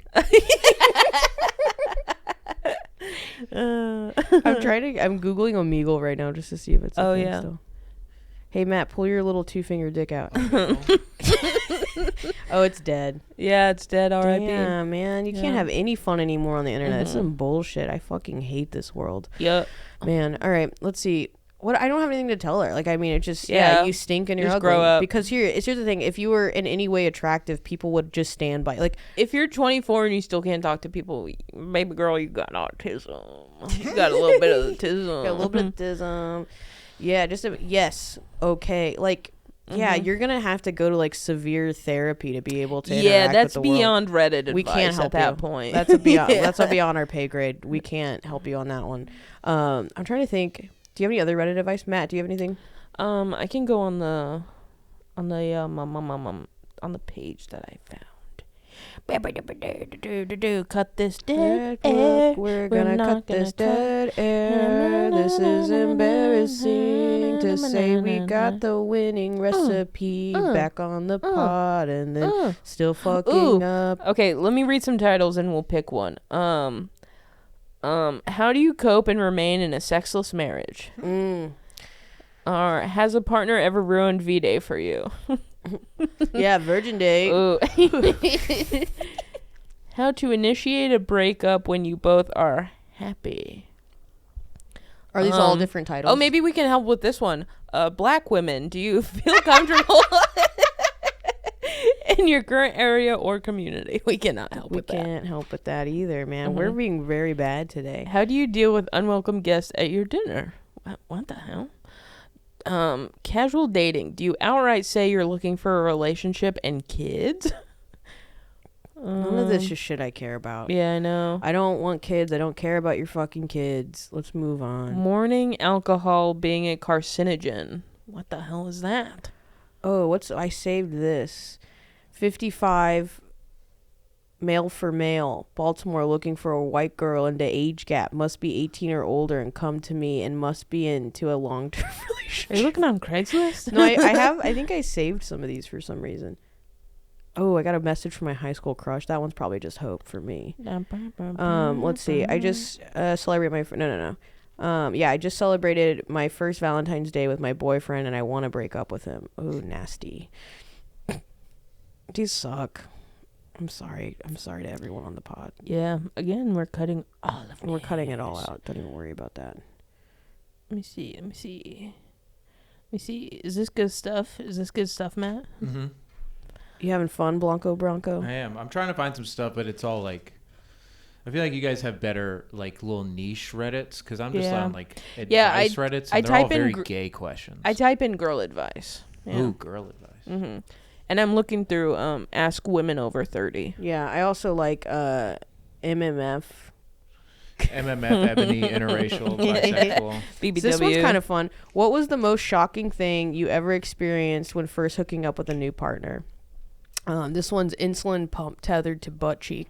I'm Googling Omegle right now just to see if it's a thing yeah. still. Hey, Matt, pull your little 2-finger dick out. Oh, it's dead. Yeah, it's dead. R.I.P. Yeah, man. You can't have any fun anymore on the internet. It's some bullshit. I fucking hate this world. Yep. Man, all right. Let's see. I don't have anything to tell her. Like, I mean, it's just, you stink and you're Just ugly. grow up. Because here's the thing. If you were in any way attractive, people would just stand by. Like, If you're 24 and you still can't talk to people, baby girl, you got autism. You got a little bit of autism. a little bit of autism. Yeah, yes. Okay. Like, yeah, you're going to have to go to, like, severe therapy to be able to interact that's with the world. beyond Reddit advice We can't help at that you. point. That's beyond our pay grade. We can't help you on that one. I'm trying to think. Do you have any other Reddit advice, Matt? Do you have anything? I can go on the page that I found. Cut this dead air. We're gonna cut this dead air. This is embarrassing to say we got the winning recipe back on the pot and then still fucking up. Okay, let me read some titles and we'll pick one. How do you cope and remain in a sexless marriage? Or has a partner ever ruined V-Day for you? Yeah, Virgin Day. Ooh. How to initiate a breakup when you both are happy. Are these all different titles? Oh, maybe we can help with this one. Black women, do you feel comfortable in your current area or community. We cannot help with that. We can't help with that either, man. We're being very bad today. How do you deal with unwelcome guests at your dinner? What the hell? Casual dating. Do you outright say you're looking for a relationship and kids? None of this is shit I care about. Yeah, I know. I don't want kids. I don't care about your fucking kids. Let's move on. Morning alcohol being a carcinogen. What the hell is that? Oh, I saved this. 55 male for male. Baltimore looking for a white girl into age gap. Must be 18 or older and come to me and must be into a long-term relationship. Are you looking on Craigslist? No, I think I saved some of these for some reason. Oh, I got a message from my high school crush. That one's probably just hope for me. Let's see. I just celebrate my... No. Yeah, I just celebrated my first Valentine's Day with my boyfriend, and I want to break up with him. Oh, nasty. These suck. I'm sorry. I'm sorry to everyone on the pod. Yeah. Again, we're cutting all of it. We're cutting it all out. Don't even worry about that. Let me see. Is this good stuff? Matt? Mm-hmm. You having fun, Blanco Bronco? I am. I'm trying to find some stuff, but it's all like... I feel like you guys have better, like, little niche Reddits, because I'm just on, like, advice Reddits, and they're all very gay questions. I type in girl advice. Yeah. Ooh, girl advice. Mm-hmm. And I'm looking through Ask Women Over 30. Yeah, I also like MMF. Ebony, interracial, bisexual. BBW. This one's kind of fun. What was the most shocking thing you ever experienced when first hooking up with a new partner? This one's insulin pump tethered to butt cheek.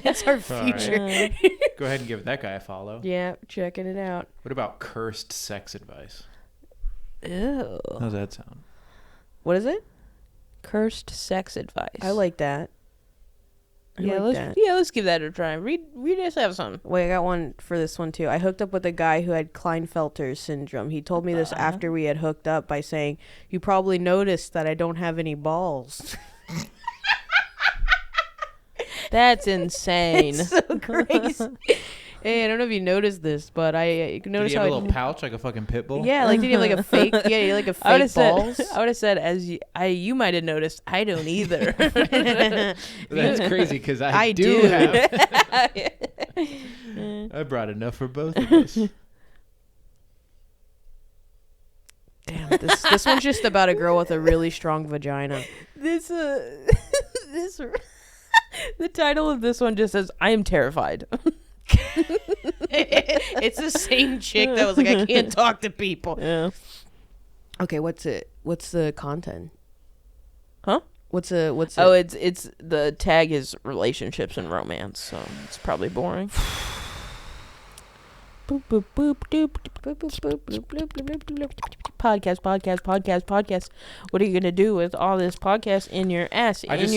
That's our future. Go ahead and give that guy a follow. Yeah, checking it out. What about cursed sex advice? Ew. How's that sound? What is it? Cursed sex advice. I like that. Let's give that a try. Read us have some. Wait, I got one for this one too. I hooked up with a guy who had Klinefelter syndrome. He told me this after we had hooked up by saying, "You probably noticed that I don't have any balls." That's insane. It's so crazy. Hey, I don't know if you noticed this, but I noticed how he have a little pouch like a fucking pit bull. Yeah, like did he have like a fake? Yeah, like a fake balls. I would have said, you might have noticed. I don't either. That's crazy because I do have. I brought enough for both of us. Damn, this one's just about a girl with a really strong vagina. The title of this one just says, "I am terrified." It's the same chick that was like, I can't talk to people. Yeah. Okay, what's the content? Huh? What's it? Oh, it's the tag is relationships and romance, so it's probably boring. Boop boop boop doop boop boop boop boop boop boop boop. Podcast. What are you gonna do with all this podcast in your ass? I just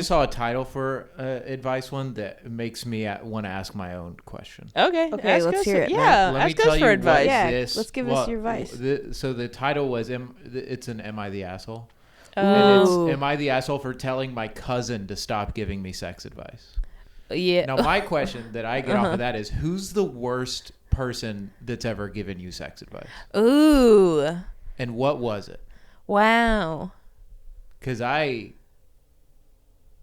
saw a title for advice one that makes me want to ask my own question. Okay, let's hear it. Yeah, ask us for advice. Yeah, let's give us your advice. So the title was it's an Am I the Asshole? Oh. And it's Am I the Asshole for telling my cousin to stop giving me sex advice? Yeah. Now my question that I get off of that is, who's the worst person that's ever given you sex advice? Ooh. And what was it? Wow. Because I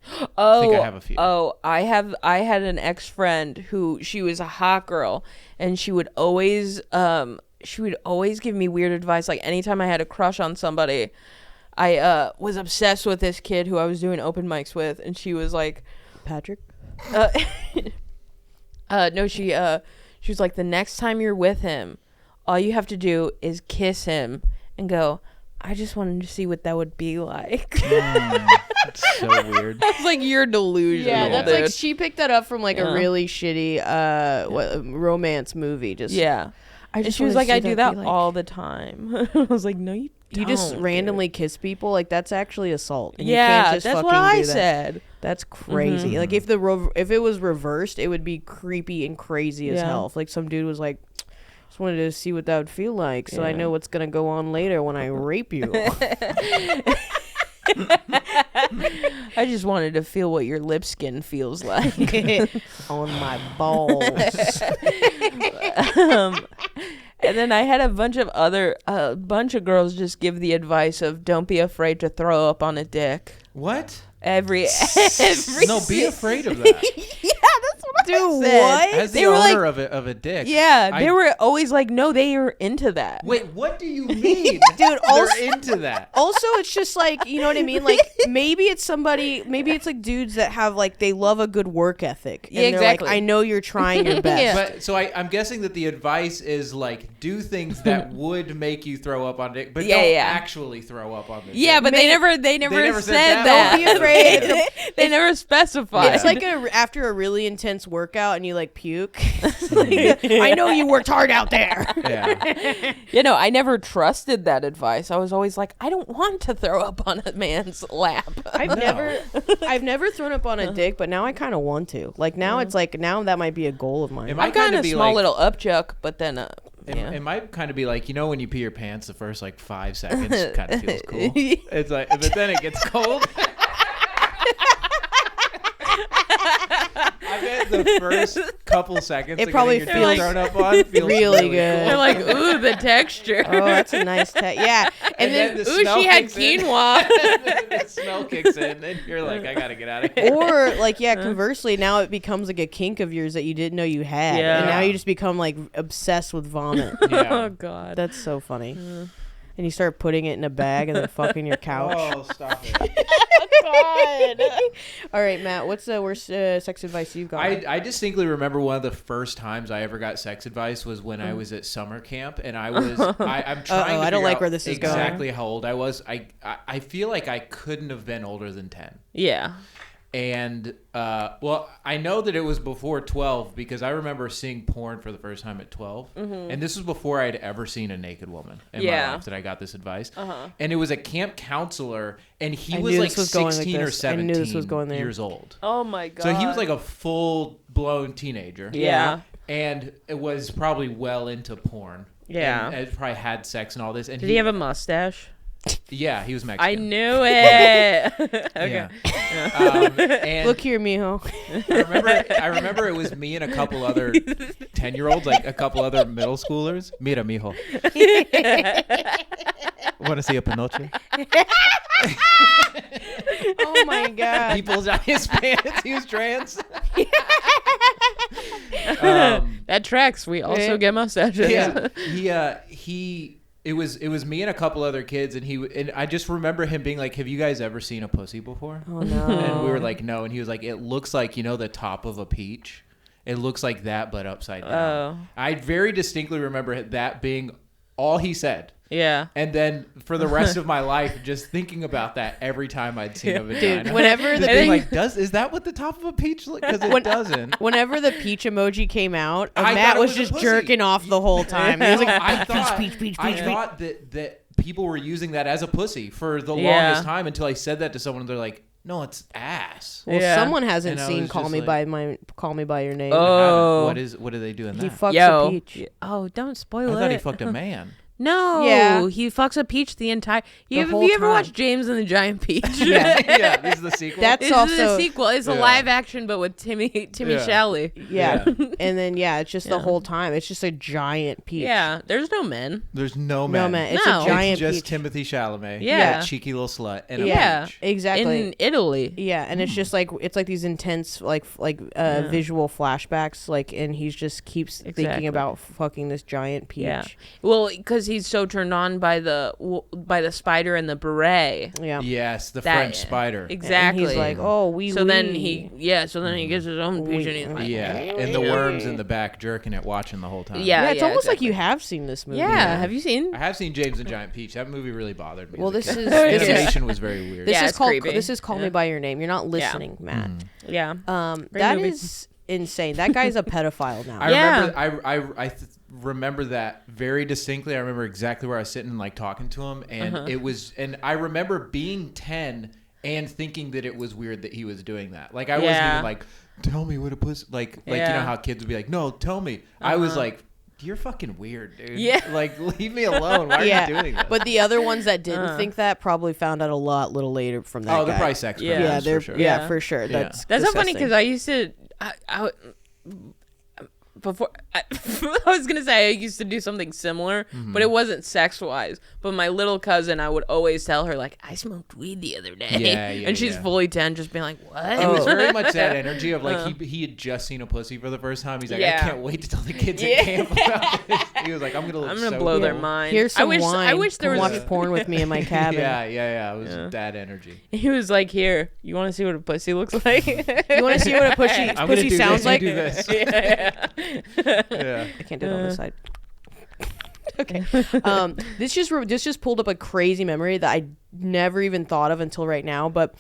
think I have a few. Oh, I had an ex-friend who, she was a hot girl, and she would always give me weird advice. Like anytime I had a crush on somebody, I was obsessed with this kid who I was doing open mics with, and she was like, Patrick? No, she was like, the next time you're with him, all you have to do is kiss him and go, I just wanted to see what that would be like. That's so weird. That's like your delusion. Yeah, that's dude. like she picked that up from like a really shitty romance movie. Just yeah. And she was like, I do that all the time. I was like, no, you don't. You just randomly kiss people? Like, that's actually assault. And yeah, you can't just that's fucking what I do that. said. That's crazy. Mm-hmm. Like, if it was reversed, it would be creepy and crazy as hell. If, like, some dude was like, just wanted to see what that would feel like, so I know what's going to go on later when I rape you. I just wanted to feel what your lip skin feels like. On my balls. And then I had a bunch of girls just give the advice of don't be afraid to throw up on a dick. What? Every no, be afraid of that. Yeah, that's what I said. What? As the owner of a dick. Yeah, they were always like, no, they are into that. Wait, what do you mean? Dude, they're into that. Also, it's just like, you know what I mean? Like, maybe it's like dudes that have like, they love a good work ethic. And yeah, exactly. Like, I know you're trying your best. Yeah. But, so I'm guessing that the advice is like, do things that would make you throw up on dick, but don't actually throw up on the dick. Yeah, but they never said that. Don't be afraid. They never specified. It's like after a really intense workout and you like puke. Like, I know you worked hard out there. Yeah. You know, I never trusted that advice. I was always like, I don't want to throw up on a man's lap. I've never thrown up on a dick, but now I kind of want to. Like now it's like that might be a goal of mine. I've gotten a small little upchuck, but then it might kind of be like, you know, when you pee your pants the first like 5 seconds kind of feels cool. It's like, but then it gets cold. I bet the first couple seconds it probably feels thrown up on feels really good. Cool. They're like, ooh, the texture. Oh, that's a nice yeah. And then the ooh, she had quinoa. The smell kicks in, and you're like, I gotta get out of here. Or like, conversely, now it becomes like a kink of yours that you didn't know you had, and now you just become like obsessed with vomit. Yeah. Oh God, that's so funny. And you start putting it in a bag and then fucking your couch. Oh, stop it. God. All right, Matt, what's the worst sex advice you've got? I distinctly remember one of the first times I ever got sex advice was when I was at summer camp, and I'm trying to I don't like where this is going. Exactly how old I was. I feel like I couldn't have been older than 10. Yeah. And, well, I know that it was before 12 because I remember seeing porn for the first time at 12. Mm-hmm. And this was before I'd ever seen a naked woman in my life that I got this advice. Uh-huh. And it was a camp counselor, and he was like 16 or 17 years old. Oh, my God. So he was like a full-blown teenager. Yeah. And it was probably well into porn. Yeah. And probably had sex and all this. And Did he have a mustache? Yeah, he was Mexican. I knew it. Okay. And look here, mijo. I remember it was me and a couple other 10-year-olds, like a couple other middle schoolers. Mira, mijo. Want to see a Pinoche? Oh my God. He pulls out his pants. He was trans. That tracks. We also get mustaches. Yeah. It was me and a couple other kids, and I just remember him being like, "Have you guys ever seen a pussy before?" Oh no! And we were like, "No," and he was like, "It looks like, you know, the top of a peach. It looks like that, but upside down." Oh. I very distinctly remember that being all he said. Yeah. And then for the rest of my life, just thinking about that every time I'd seen a vagina. Dude, whenever the thing like, is that what the top of a peach looks? Because it doesn't. Whenever the peach emoji came out, Matt was just jerking off the whole time. He was like, I thought that people were using that as a pussy for the longest time until I said that to someone, and they're like, "No, it's ass." Well, someone hasn't seen "Call Me by Your Name." Oh, what are they doing? He fucks a peach. Oh, don't spoil it. I thought he fucked a man. No, he fucks a peach the entire. Have you ever watched James and the Giant Peach? Yeah, this is the sequel. That's also the sequel. It's a live action, but with Timmy Chalamet. Yeah. And then it's just the whole time. It's just a giant peach. Yeah, there's no men. There's no men. No men. It's a giant It's just peach. Timothy Chalamet. Yeah, cheeky little slut. And a peach. Exactly. In Italy. Yeah, and it's just like these intense visual flashbacks, and he just keeps thinking about fucking this giant peach. Yeah. Well, because he's so turned on by the spider and the beret. Yeah. Yes, the French spider. Exactly. And he's like, oh, then he gets his own peach, and he's like, and the worms in the back jerking it, watching the whole time. Yeah, it's almost like you have seen this movie. Yeah, have you seen? I have seen James and Giant Peach. That movie really bothered me. Well, the animation was very weird. This is Call Me by Your Name. You're not listening, Matt. Yeah. That is insane. That guy's a pedophile now. I remember that very distinctly. I remember exactly where I was sitting and like talking to him, and it was, and I remember being 10 and thinking that it was weird that he was doing that. Like I wasn't even like, tell me what a pussy, like you know how kids would be like, no, tell me. I was like, you're fucking weird, dude. Yeah. Like, leave me alone. Why are you doing this? But the other ones that didn't think that probably found out a little later from that guy. Oh, they're probably sex predators. Yeah, for sure. Yeah, for sure. That's so funny because I used to, before I was gonna say I used to do something similar, but it wasn't sex wise. But my little cousin, I would always tell her like, I smoked weed the other day, and she's fully 10, just being like, what? It was very much that energy of like he had just seen a pussy for the first time. He's like, I can't wait to tell the kids at camp about this. He was like, I'm gonna blow their mind. Here's some wine. I wish there was watch porn with me in my cabin. Yeah. It was that energy. He was like, here, you want to see what a pussy looks like? You want to see what a pussy sounds like? Do this. Yeah. I can't do it on this side. Okay. This just pulled up a crazy memory that I never even thought of until right now. But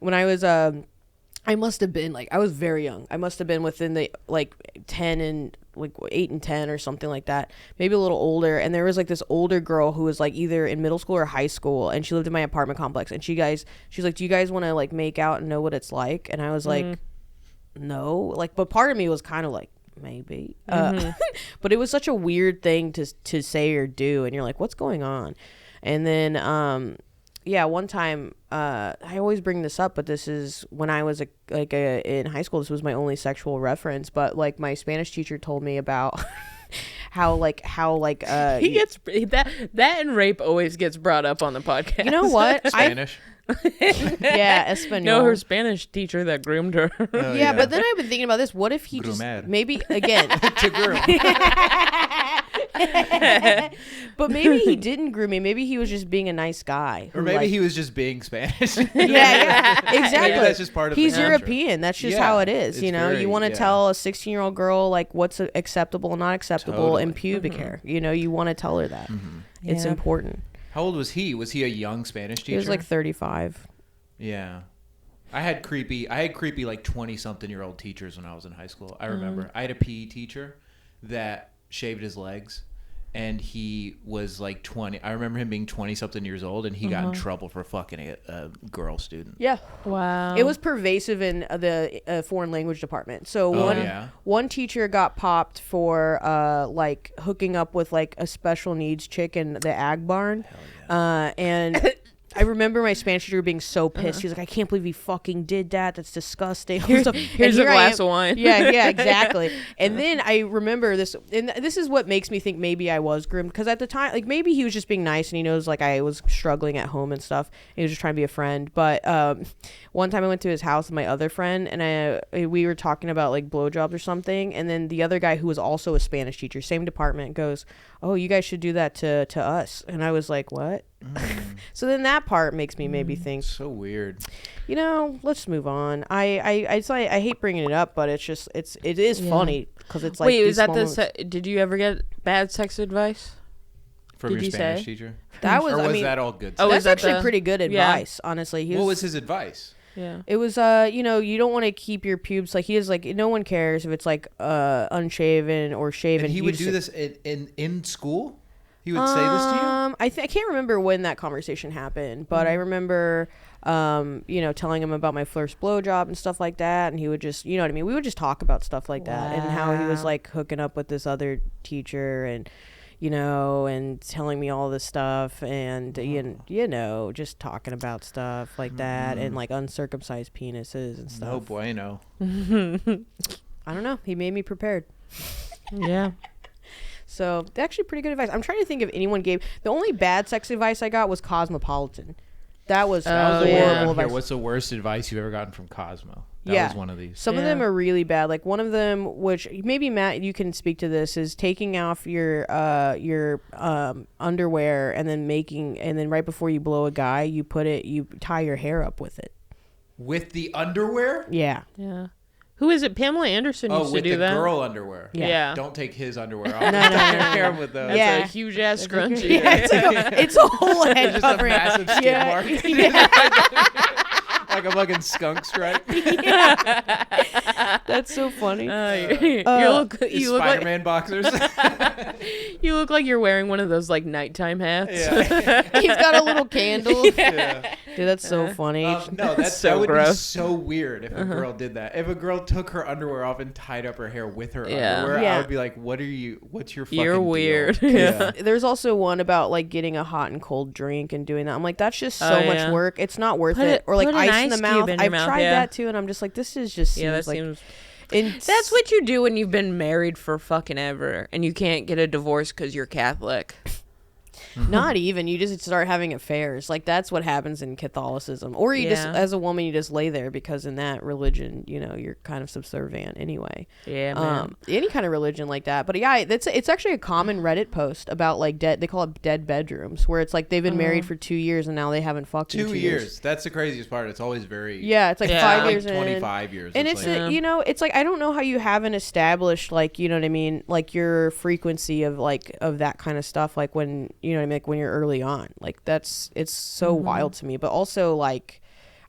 when I was I must have been like, I was very young. I must have been within the like 10 and like 8 and 10 or something like that, maybe a little older. And there was like this older girl who was like either in middle school or high school, and she lived in my apartment complex. And she's like, do you guys want to like make out and know what it's like? And I was like, no, like, but part of me was kind of like, maybe, but it was such a weird thing to say or do, and you're like, what's going on? And then one time, I always bring this up, but this is when I was in high school. This was my only sexual reference, but like my Spanish teacher told me about how he gets that and rape always gets brought up on the podcast. You know what? Spanish. Yeah, Espanol. No, her Spanish teacher that groomed her. Yeah, but then I've been thinking about this. What if he just maybe again to groom? But maybe he didn't groom me. Maybe he was just being a nice guy. Or maybe he was just being Spanish. yeah, exactly. Maybe that's just part of He's the European. That's just how it is. You know, very, you want to tell a 16-year-old girl like what's acceptable and not acceptable in pubic hair. You know, you want to tell her that. It's important. How old was he? Was he a young Spanish teacher? He was like 35. Yeah. I had creepy like 20-something-year-old teachers when I was in high school. I remember. I had a PE teacher that shaved his legs, and he was like 20. I remember him being 20-something years old, and he got in trouble for fucking a girl student. Yeah. Wow. It was pervasive in the foreign language department. So one teacher got popped for like hooking up with like a special needs chick in the ag barn. And I remember my Spanish teacher being so pissed. She was like, I can't believe he fucking did that. That's disgusting. Here's a glass of wine. Yeah, exactly. And then I remember this, and this is what makes me think maybe I was groomed, because at the time, like maybe he was just being nice and he knows like I was struggling at home and stuff. And he was just trying to be a friend. But one time I went to his house with my other friend, and we were talking about like blowjobs or something. And then the other guy, who was also a Spanish teacher, same department, goes, oh, you guys should do that to us. And I was like, what? So then that part makes me maybe think, so weird. You know, let's move on. I hate bringing it up, but it is funny because it's like. Wait, is that did you ever get bad sex advice From your Spanish teacher? That was, or was that all good? That's actually pretty good advice, honestly. What was his advice? Yeah. It was you know, you don't want to keep your pubes, like he is like, no one cares if it's like unshaven or shaven. And he would do this in school? He would say this to you? I can't remember when that conversation happened, but I remember you know, telling him about my first blowjob and stuff like that, and he would just, you know what I mean, we would just talk about stuff like that, and how he was like hooking up with this other teacher, and you know, and telling me all this stuff, and you know, just talking about stuff like that, and like uncircumcised penises and stuff. No bueno. I don't know. He made me prepared. Yeah. So actually pretty good advice. I'm trying to think if anyone gave. The only bad sex advice I got was Cosmopolitan. That was horrible advice. What's the worst advice you've ever gotten from Cosmo? That was one of these. Some of them are really bad. Like one of them, which maybe Matt, you can speak to this, is taking off your underwear and then right before you blow a guy, you tie your hair up with it. With the underwear? Yeah. Yeah. Who is it? Pamela Anderson used to do that. Oh, with the girl underwear. Yeah. Don't take his underwear off. No. Care with those. That's a huge ass scrunchie. Yeah, it's a whole head Just covering. a massive skin mark. Yeah. Like a fucking skunk stripe. That's so funny. You look Spider-Man boxers. You look like you're wearing one of those like nighttime hats. Yeah. He's got a little candle. Yeah. Dude, that's so funny. No, so that would gross. be so weird if a girl did that. If a girl took her underwear off and tied up her hair with her underwear, I would be like, what's your fucking You're deal? weird. Yeah. There's also one about like getting a hot and cold drink and doing that. I'm like, that's just so much work. It's not worth it. Or like ice in the mouth. I've tried that too, and I'm just like, this is just that like, seems. That's what you do when you've been married for fucking ever and you can't get a divorce because you're Catholic. Not even. You just start having affairs. Like, that's what happens in Catholicism. Or you just, as a woman, you just lay there because in that religion, you know, you're kind of subservient anyway. Yeah, man. Any kind of religion like that. But yeah, it's actually a common Reddit post about like they call it dead bedrooms, where it's like they've been married for 2 years and now they haven't fucked in 2 years. That's the craziest part. It's always very... Yeah, it's like 5 years like 25 years. And it's like, you know, it's like, I don't know how you haven't established, like, you know what I mean? Like your frequency of that kind of stuff. Like when, you know what I mean? Like when you're early on, like it's so wild to me. But also, like,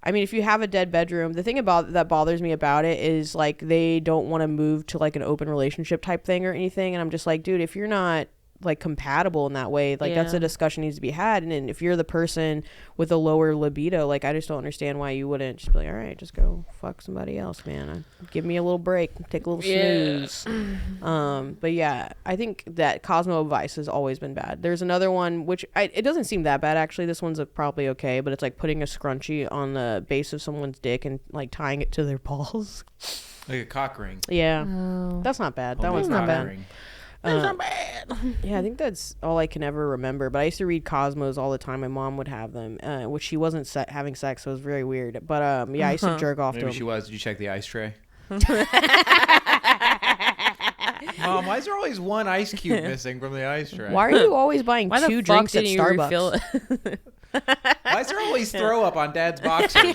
I mean, if you have a dead bedroom, the thing about that bothers me about it is like they don't want to move to like an open relationship type thing or anything. And I'm just like, dude, if you're not like compatible in that way, like that's a discussion needs to be had. And then if you're the person with a lower libido, like I just don't understand why you wouldn't just be like, all right, just go fuck somebody else, man. Give me a little break, take a little snooze. But yeah, I think that Cosmo advice has always been bad. There's another one which it doesn't seem that bad actually. This one's probably okay, but it's like putting a scrunchie on the base of someone's dick and like tying it to their balls, like a cock ring. Yeah, that's not bad. That one's not bad. Ring. That's not bad. Yeah, I think that's all I can ever remember. But I used to read Cosmos all the time. My mom would have them, which she wasn't having sex, so it was very weird. But yeah, I used to jerk off to them. Maybe she was. Did you check the ice tray? Mom, why is there always one ice cube missing from the ice tray? Why are you always buying two drinks at Starbucks? Why is there always throw up on Dad's boxers?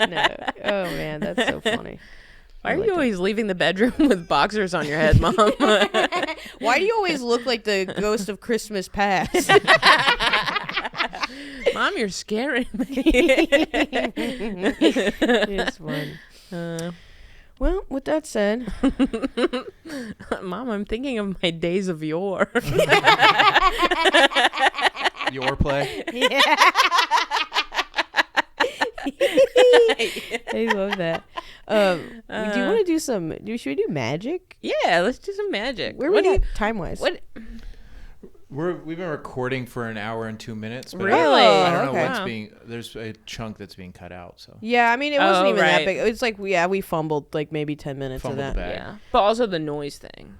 No. Oh man, that's so funny. Why are you always leaving the bedroom with boxers on your head, Mom? Why do you always look like the ghost of Christmas past? Mom, you're scaring me. It's fun. Well, with that said, Mom, I'm thinking of my days of yore. Your play? Yeah. I love that. Do you want to do some? Should we do magic? Yeah, let's do some magic. Where we at time wise? What? We've been recording for an hour and 2 minutes. But Really? I don't know Okay. what's being. There's a chunk that's being cut out. So Yeah, I mean it wasn't even that right. big. It's like we fumbled like maybe 10 minutes fumbled of the that. bag. Yeah, but also the noise thing.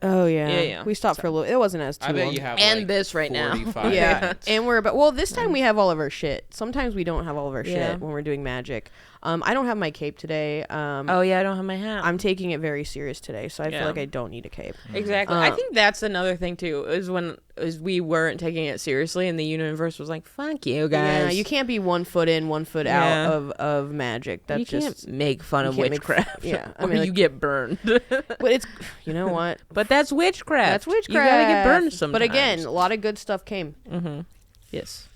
Oh yeah. Yeah. We stopped for a little. It wasn't as too I bet long. you have And like this right now. 45 Yeah, minutes. and we're about. Well, this time we have all of our shit. Sometimes we don't have all of our Yeah. shit when we're doing magic. I don't have my cape today. Oh yeah, I don't have my hat. I'm taking it very serious today, so I feel Yeah. like I don't need a cape. Exactly. I think that's another thing too. Is when we weren't taking it seriously, and the universe was like, "Fuck you guys." Yeah, you can't be 1 foot in, 1 foot Yeah. out of magic. That's you just. can't make fun of you can't make witchcraft. yeah, I or mean, you like- get burned. But it's. You know what? But that's witchcraft. That's witchcraft. You gotta get burned sometimes. But again, a lot of good stuff came. yes.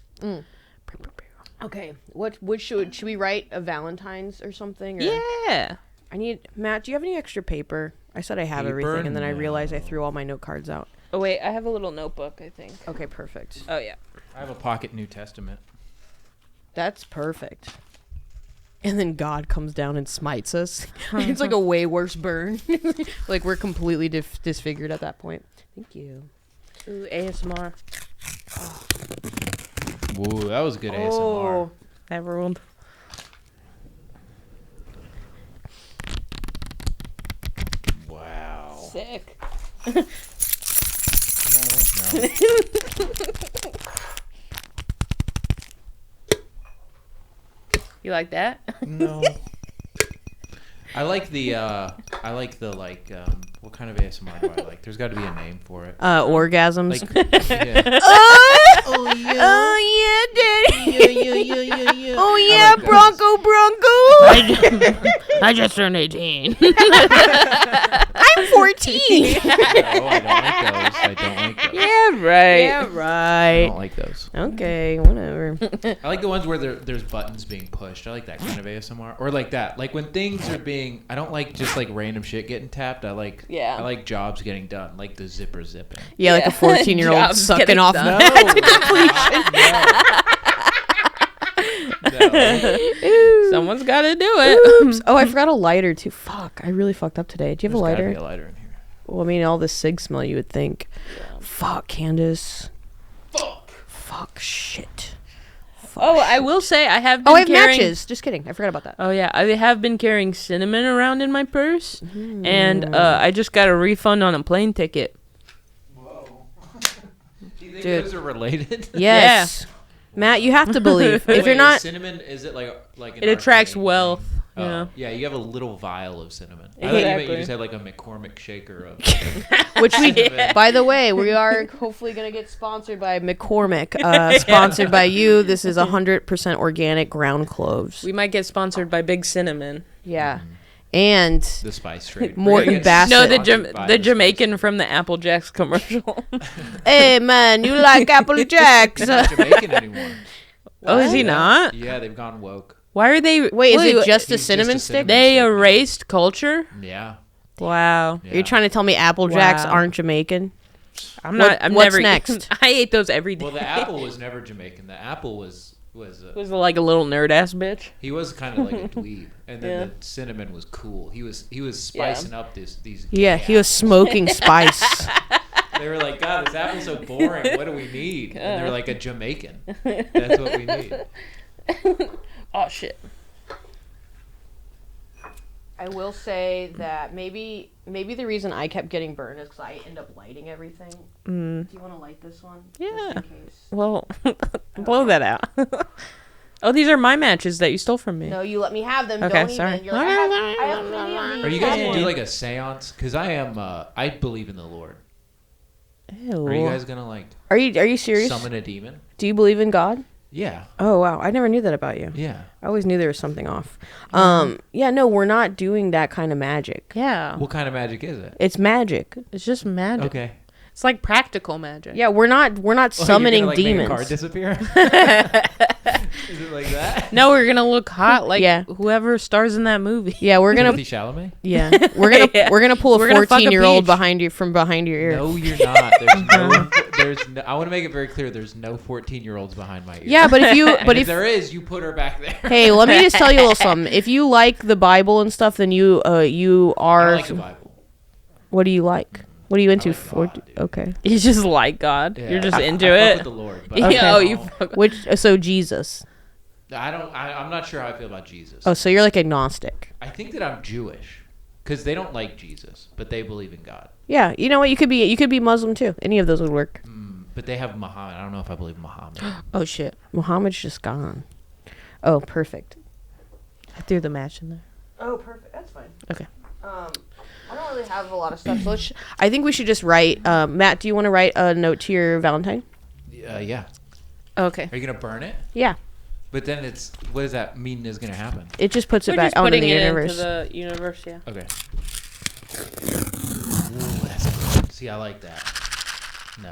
Okay, what should we write a Valentine's or something? Or? Yeah. I need Matt. Do you have any extra paper? I said I have Paper? everything, and then I No. realized I threw all my note cards out. Oh wait, I have a little notebook. I think. Okay, perfect. Oh yeah. I have a pocket New Testament. That's perfect. And then God comes down and smites us. It's like a way worse burn. Like we're completely disfigured at that point. Thank you. Ooh, ASMR. Whoa, that was good ASMR. Oh, That ruled. Wow. Sick. No. You like that? No. I like the what kind of ASMR do I like? There's got to be a name for it. orgasms. Like, yeah. Oh yeah, daddy. Oh yeah, Bronco Bronco. I just turned 18. I'm 14. No, I don't like those. Yeah, right. Yeah, I right. don't like those. Okay, whatever. I like the ones where there's buttons being pushed. I like that kind of ASMR. Or like that. Like when things are being, I don't like just like random shit getting tapped. I like jobs getting done. Like the zipper zipping. Yeah, like a 14-year-old Jobs sucking getting off. done. No. Someone's got to do it. Oops. Oh, I forgot a lighter too. Fuck, I really fucked up today. Do you have There's a gotta lighter? be a lighter in here. Well, I mean, all the cig smell you would think. Fuck, Candace. Fuck. Fuck, shit. Oh, I will say I have been Oh, I have carrying... matches. Just kidding. I forgot about that. Oh, yeah. I have been carrying cinnamon around in my purse. And I just got a refund on a plane ticket. Whoa. Do you think Dude. those are related? Yes. Matt, you have to believe. If you're Wait, not... cinnamon, is it like an It attracts arcane wealth. thing? You know? Yeah, you have a little vial of cinnamon. I Exactly. thought you just had like a McCormick shaker of Which we... cinnamon. By the way, we are hopefully going to get sponsored by McCormick. Sponsored by you. This is 100% organic ground cloves. We might get sponsored by Big Cinnamon. Yeah. And The spice trade. Morton We're gonna get Bassett. No, sponsored by the the Jamaican from the Apple Jacks commercial. hey, man, you like Apple Jacks? He's not Jamaican anymore. Oh, is he Yeah. not? Yeah, they've gone woke. Why are they... Wait, is it just a He's cinnamon just a stick? cinnamon They stick. erased culture? Yeah. Wow. Yeah. Are you trying to tell me Apple Jacks Wow. aren't Jamaican? I'm not... I'm what's never... next? I ate those every day. Well, the apple was never Jamaican. The apple was was like a little nerd-ass bitch. he was kind of like a dweeb, and then Yeah. the cinnamon was cool. He was spicing up these. Yeah, gay he was apples. smoking spice. They were like, God, this apple's so boring. What do we need? And they're like, a Jamaican. That's what we need. Oh, shit. I will say that maybe the reason I kept getting burned is because I end up lighting everything. Mm. Do you want to light this one? Yeah. Just in case. Well, blow that out. Oh, these are my matches that you stole from me. No, you let me have them. Okay, Don't sorry. even. You're like, I have plenty of these. Are you guys gonna Okay. do like a seance? Because I am. I believe in the Lord. Ew. Are you guys gonna like Are you serious? summon a demon? Do you believe in God? Yeah. Oh wow, I never knew that about you. Yeah. I always knew there was something off. Yeah, no, we're not doing that kind of magic. Yeah. What kind of magic is it? It's magic. It's just magic. Okay. It's like practical magic. Yeah, we're not summoning You're gonna, like, make a card demons. disappear? Is it like that? No, we're gonna look hot like Yeah. whoever stars in that movie. Yeah, we're gonna Timothy Chalamet? yeah, we're gonna pull We're a gonna fuck a 14-year-old peach. behind you from behind your ear. No, you're not. There's no. I want to make it very clear. There's no 14-year-olds behind my ear. Yeah, but if you And but if if there is, you put her back there. hey, let me just tell you a little something. If you like the Bible and stuff, then you I are. like the Bible. What do you like? What are you into? like God, dude. Okay. You just like God. Yeah, You're just I into fuck it. with the Lord, but Yeah, I oh, don't you know. fuck. Which so Jesus. I don't. I'm not sure how I feel about Jesus. Oh, so you're like agnostic. I think that I'm Jewish because they don't like Jesus, but they believe in God. Yeah, you know what? You could be Muslim too. Any of those would work. But they have Muhammad. I don't know if I believe in Muhammad. Oh shit! Muhammad's just gone. Oh, perfect. I threw the match in there. Oh, perfect. That's fine. Okay. I don't really have a lot of stuff. So I think we should just write. Matt, do you want to write a note to your Valentine? Yeah. Okay. Are you gonna burn it? Yeah. But then what does that mean is gonna happen? It just puts We're it back just out into putting the it universe. into the universe. Yeah. Okay. Ooh, that's good. See, I like that. No.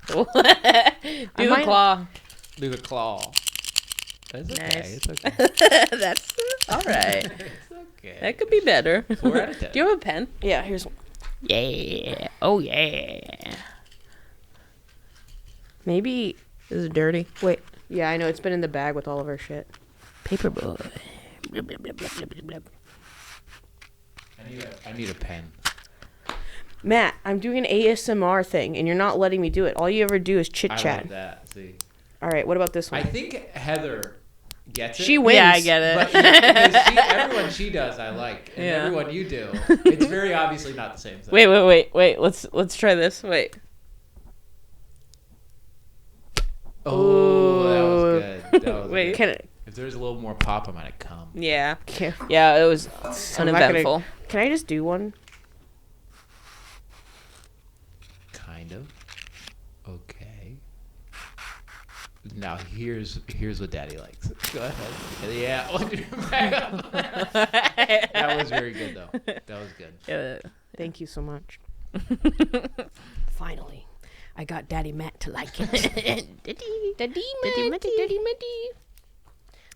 Do the might- claw. Do the claw. That's okay. Nice. It's okay. That's all right. It's okay. That could be better. 4 out of 10. Do you have a pen? Yeah, here's one. Yeah. Oh yeah. Maybe. This is dirty. Wait. Yeah, I know. It's been in the bag with all of our shit. Paperboy. I need a pen. Matt, I'm doing an ASMR thing, and you're not letting me do it. All you ever do is chit I chat. like that. See, All right, what about this one? I think Heather gets it. She wins. Yeah, I get it. But because everyone she does, I like, and Yeah. everyone you do, it's very obviously not the same thing. Wait. Let's try this. Wait. Oh, that was good. That was Wait. good. Can it, If there's a little more pop, I might come. Yeah. can, Yeah. It was I'm not gonna- uneventful. can I just do one? Kind of. Okay. Now here's what Daddy likes. Go ahead. Yeah. Back up. That was very good though. That was good. Yeah. Thank you so much. Finally, I got Daddy Matt to like it. Daddy Matt.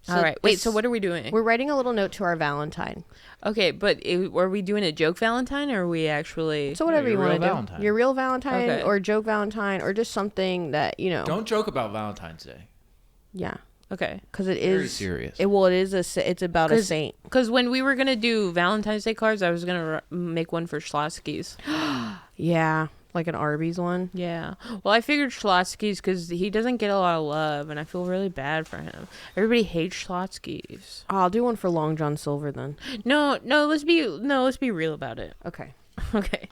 All right. Wait. So what are we doing? We're writing a little note to our Valentine. Okay, but are we doing a joke Valentine or are we actually? So whatever your you want real to do. Valentine. Your real Valentine Okay. or joke Valentine or just something that, you know. Don't joke about Valentine's Day. Yeah. Okay. Because it Very is serious. It's about a saint. Because when we were gonna do Valentine's Day cards, I was gonna make one for Schlotsky's. Yeah. Like an Arby's one? Yeah. Well, I figured Schlotsky's because he doesn't get a lot of love, and I feel really bad for him. Everybody hates Schlotsky's. Oh, I'll do one for Long John Silver then. No, let's be real about it. Okay. Okay.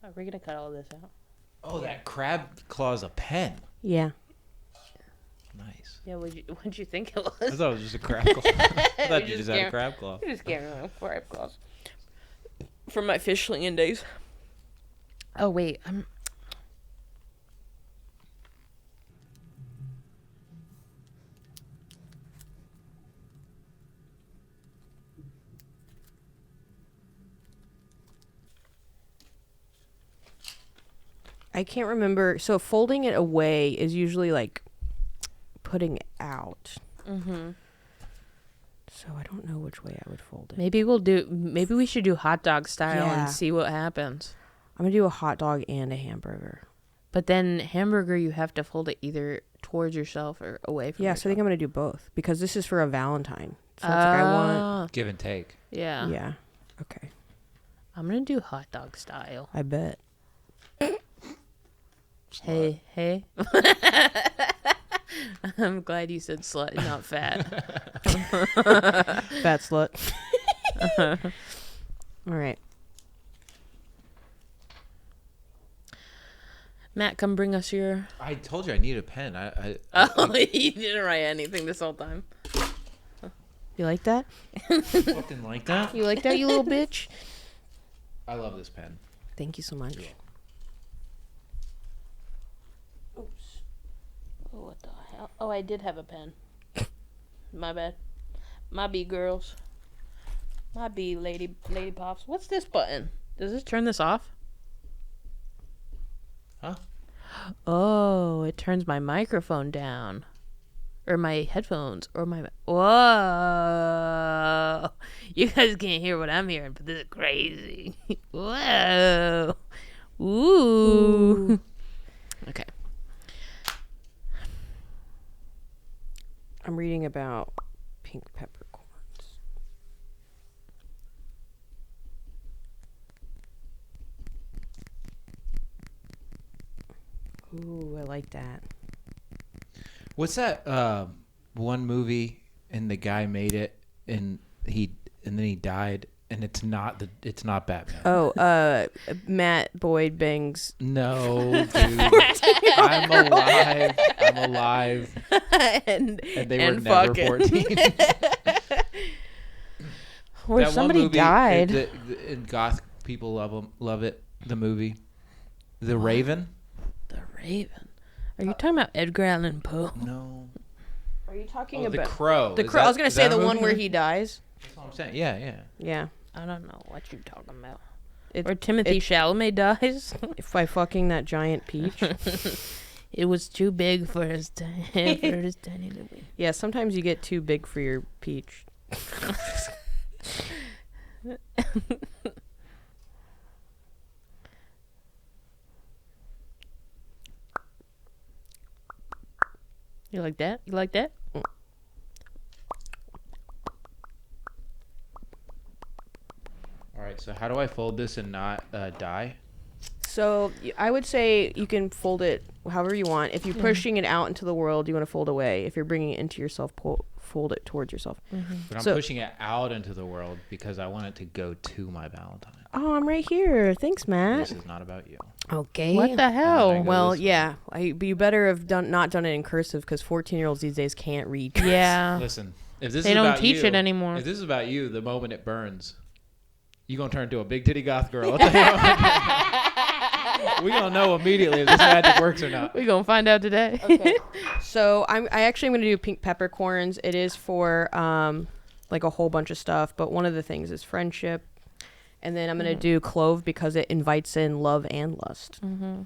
Are we gonna cut all this out? Oh, that crab claw's a pen. Yeah. Nice. Yeah, what'd you think it was? I thought it was just a crab claw. I thought you just had a crab claw. You just gave me a crab claws. From my fish slinging days. Oh, wait. I can't remember. So folding it away is usually like putting it out. Mm-hmm. So I don't know which way I would fold it. Maybe we should do hot dog style Yeah. and see what happens. I'm going to do a hot dog and a hamburger. But then hamburger, you have to fold it either towards yourself or away from Yeah, yourself. so I think I'm going to do both because this is for a Valentine. So it's like I want... Give and take. Yeah. Yeah. Okay. I'm going to do hot dog style. I bet. Hey. I'm glad you said slut, not fat. Fat slut. All right. Matt, come bring us your... I told you I need a pen. Oh, you didn't write anything this whole time. You like that? fucking like that. You like that, you little bitch? I love this pen. Thank you so much. Yeah. Oops. Oh, what the hell? Oh, I did have a pen. My bad. My B girls. My B lady pops. What's this button? Does this turn this off? Huh? Oh, it turns my microphone down. Or my headphones. Or my... Whoa. You guys can't hear what I'm hearing, but this is crazy. Whoa. Ooh. Okay. I'm reading about pink peppercorns. Ooh, I like that. What's that one movie and the guy made it and then he died and it's not Batman. Oh, Matt Boyd bangs. No, dude. I'm alive. and they were and never fucking. 14. Where That one somebody movie, died. And goth people love it. The movie, The Raven. The Raven. Are you talking about Edgar Allan Poe? No. Are you talking The about Crow. the Is Crow? I was that- gonna is say that a the one movie? where he dies. That's what I'm saying. Yeah. Yeah. I don't know what you're talking about. It, Or Timothy Chalamet dies. by fucking that giant peach. It was too big for his tiny little. Yeah, sometimes you get too big for your peach. You like that? You like that? All right. So how do I fold this and not die? So I would say you can fold it however you want. If you're pushing it out into the world, you want to fold away. If you're bringing it into yourself, fold it towards yourself. But I'm So- pushing it out into the world because I want it to go to my Valentine. Oh, I'm right here. Thanks, Matt. This is not about you. Okay. What the hell? I go Well, this way. yeah. You better have not done it in cursive because 14-year-olds these days can't read. cursive. Yeah. Listen, if this They is don't about teach you, it anymore. If this is about you, the moment it burns, you gonna turn into a big titty goth girl. What the hell? We gonna know immediately if this magic works or not. We're going to find out today. Okay. So I actually am going to do pink peppercorns. It is for like a whole bunch of stuff, but one of the things is friendship. And then I'm going to do clove because it invites in love and lust. Mm-hmm.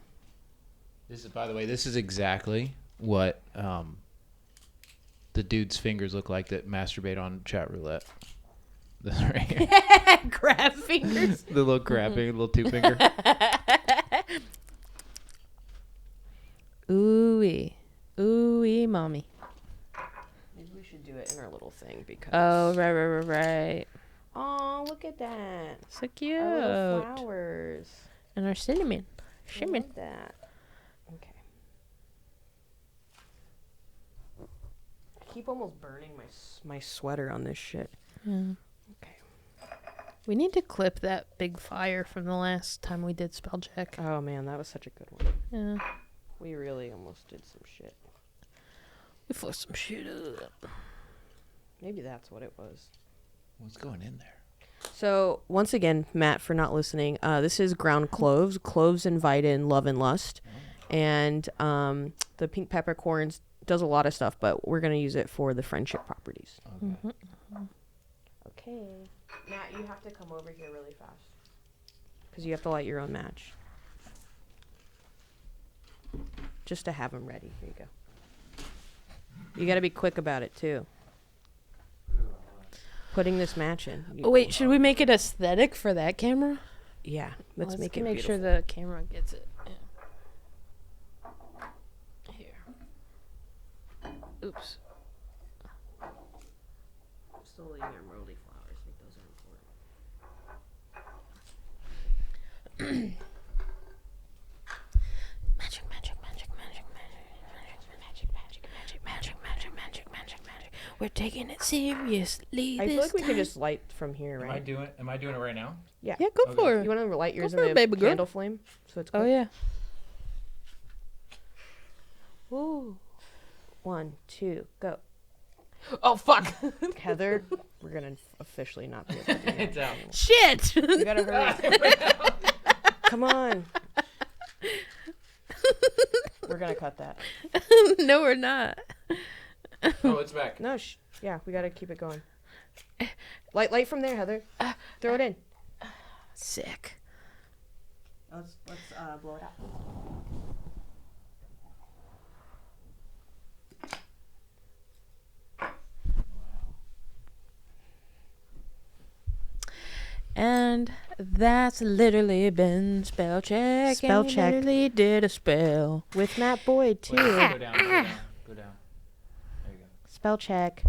This is, by the way, this is exactly what the dude's fingers look like that masturbate on chat roulette. This right here. Grab feet. fingers. The little grabbing, little two finger. Ooh-wee. Ooh-wee, mommy. Maybe we should do it in our little thing because. Oh, right. Oh, look at that. So cute. Our little flowers. And our cinnamon. I love that. Okay. I keep almost burning my sweater on this shit. Yeah. Okay. We need to clip that big fire from the last time we did spell check. Oh man, that was such a good one. Yeah. We really almost did some shit. We fucked some shit up. Maybe that's what it was. What's going in there? So once again, Matt, for not listening, this is ground cloves. Cloves invite in love and lust, and the pink peppercorns does a lot of stuff, but we're gonna use it for the friendship properties. Okay. Okay, Matt, you have to come over here really fast because you have to light your own match, just to have them ready. Here you go. You got to be quick about it too. Putting this match in. Oh, wait, should we make it aesthetic for that camera? Yeah, let's make it make beautiful. sure the camera gets it. Yeah. Here. Oops. Still leaving our Rhodey flowers. I think those are important. Magic. We're taking it seriously. I feel like we could just light from here, Am right? I doing it right now? Yeah. Yeah, go Okay. for it. You want to light yours for in it, the baby girl. candle flame? So it's Oh, quick? yeah. Ooh. 1, 2, go. Oh, fuck. Heather, we're going to officially not be able to do that. It's out. anymore. Shit. You got to hurry. Come on. We're going to cut that. No, we're not. Oh, it's back. No, yeah, we got to keep it going. Light from there, Heather. Throw it in. Sick. Let's blow it out. And that's literally been spell check. Spell and we check. literally did a spell. With Matt Boyd, too. Wait, go down. Go down. There you go. Spell check.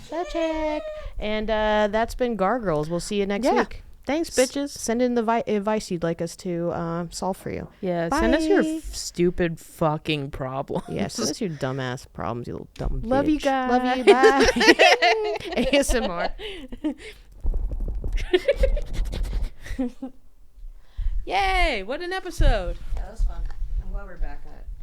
Spell check. And that's been Gargyrls. We'll see you next Yeah. week. Thanks, bitches. Send in the advice you'd like us to solve for you. Yeah, send us your Bye. stupid fucking problems. Yeah, send us your dumbass problems, you little dumb Love you bitch. guys. Love you. Bye. ASMR. Yay, what an episode. Yeah, that was fun. I'm glad we're back at it.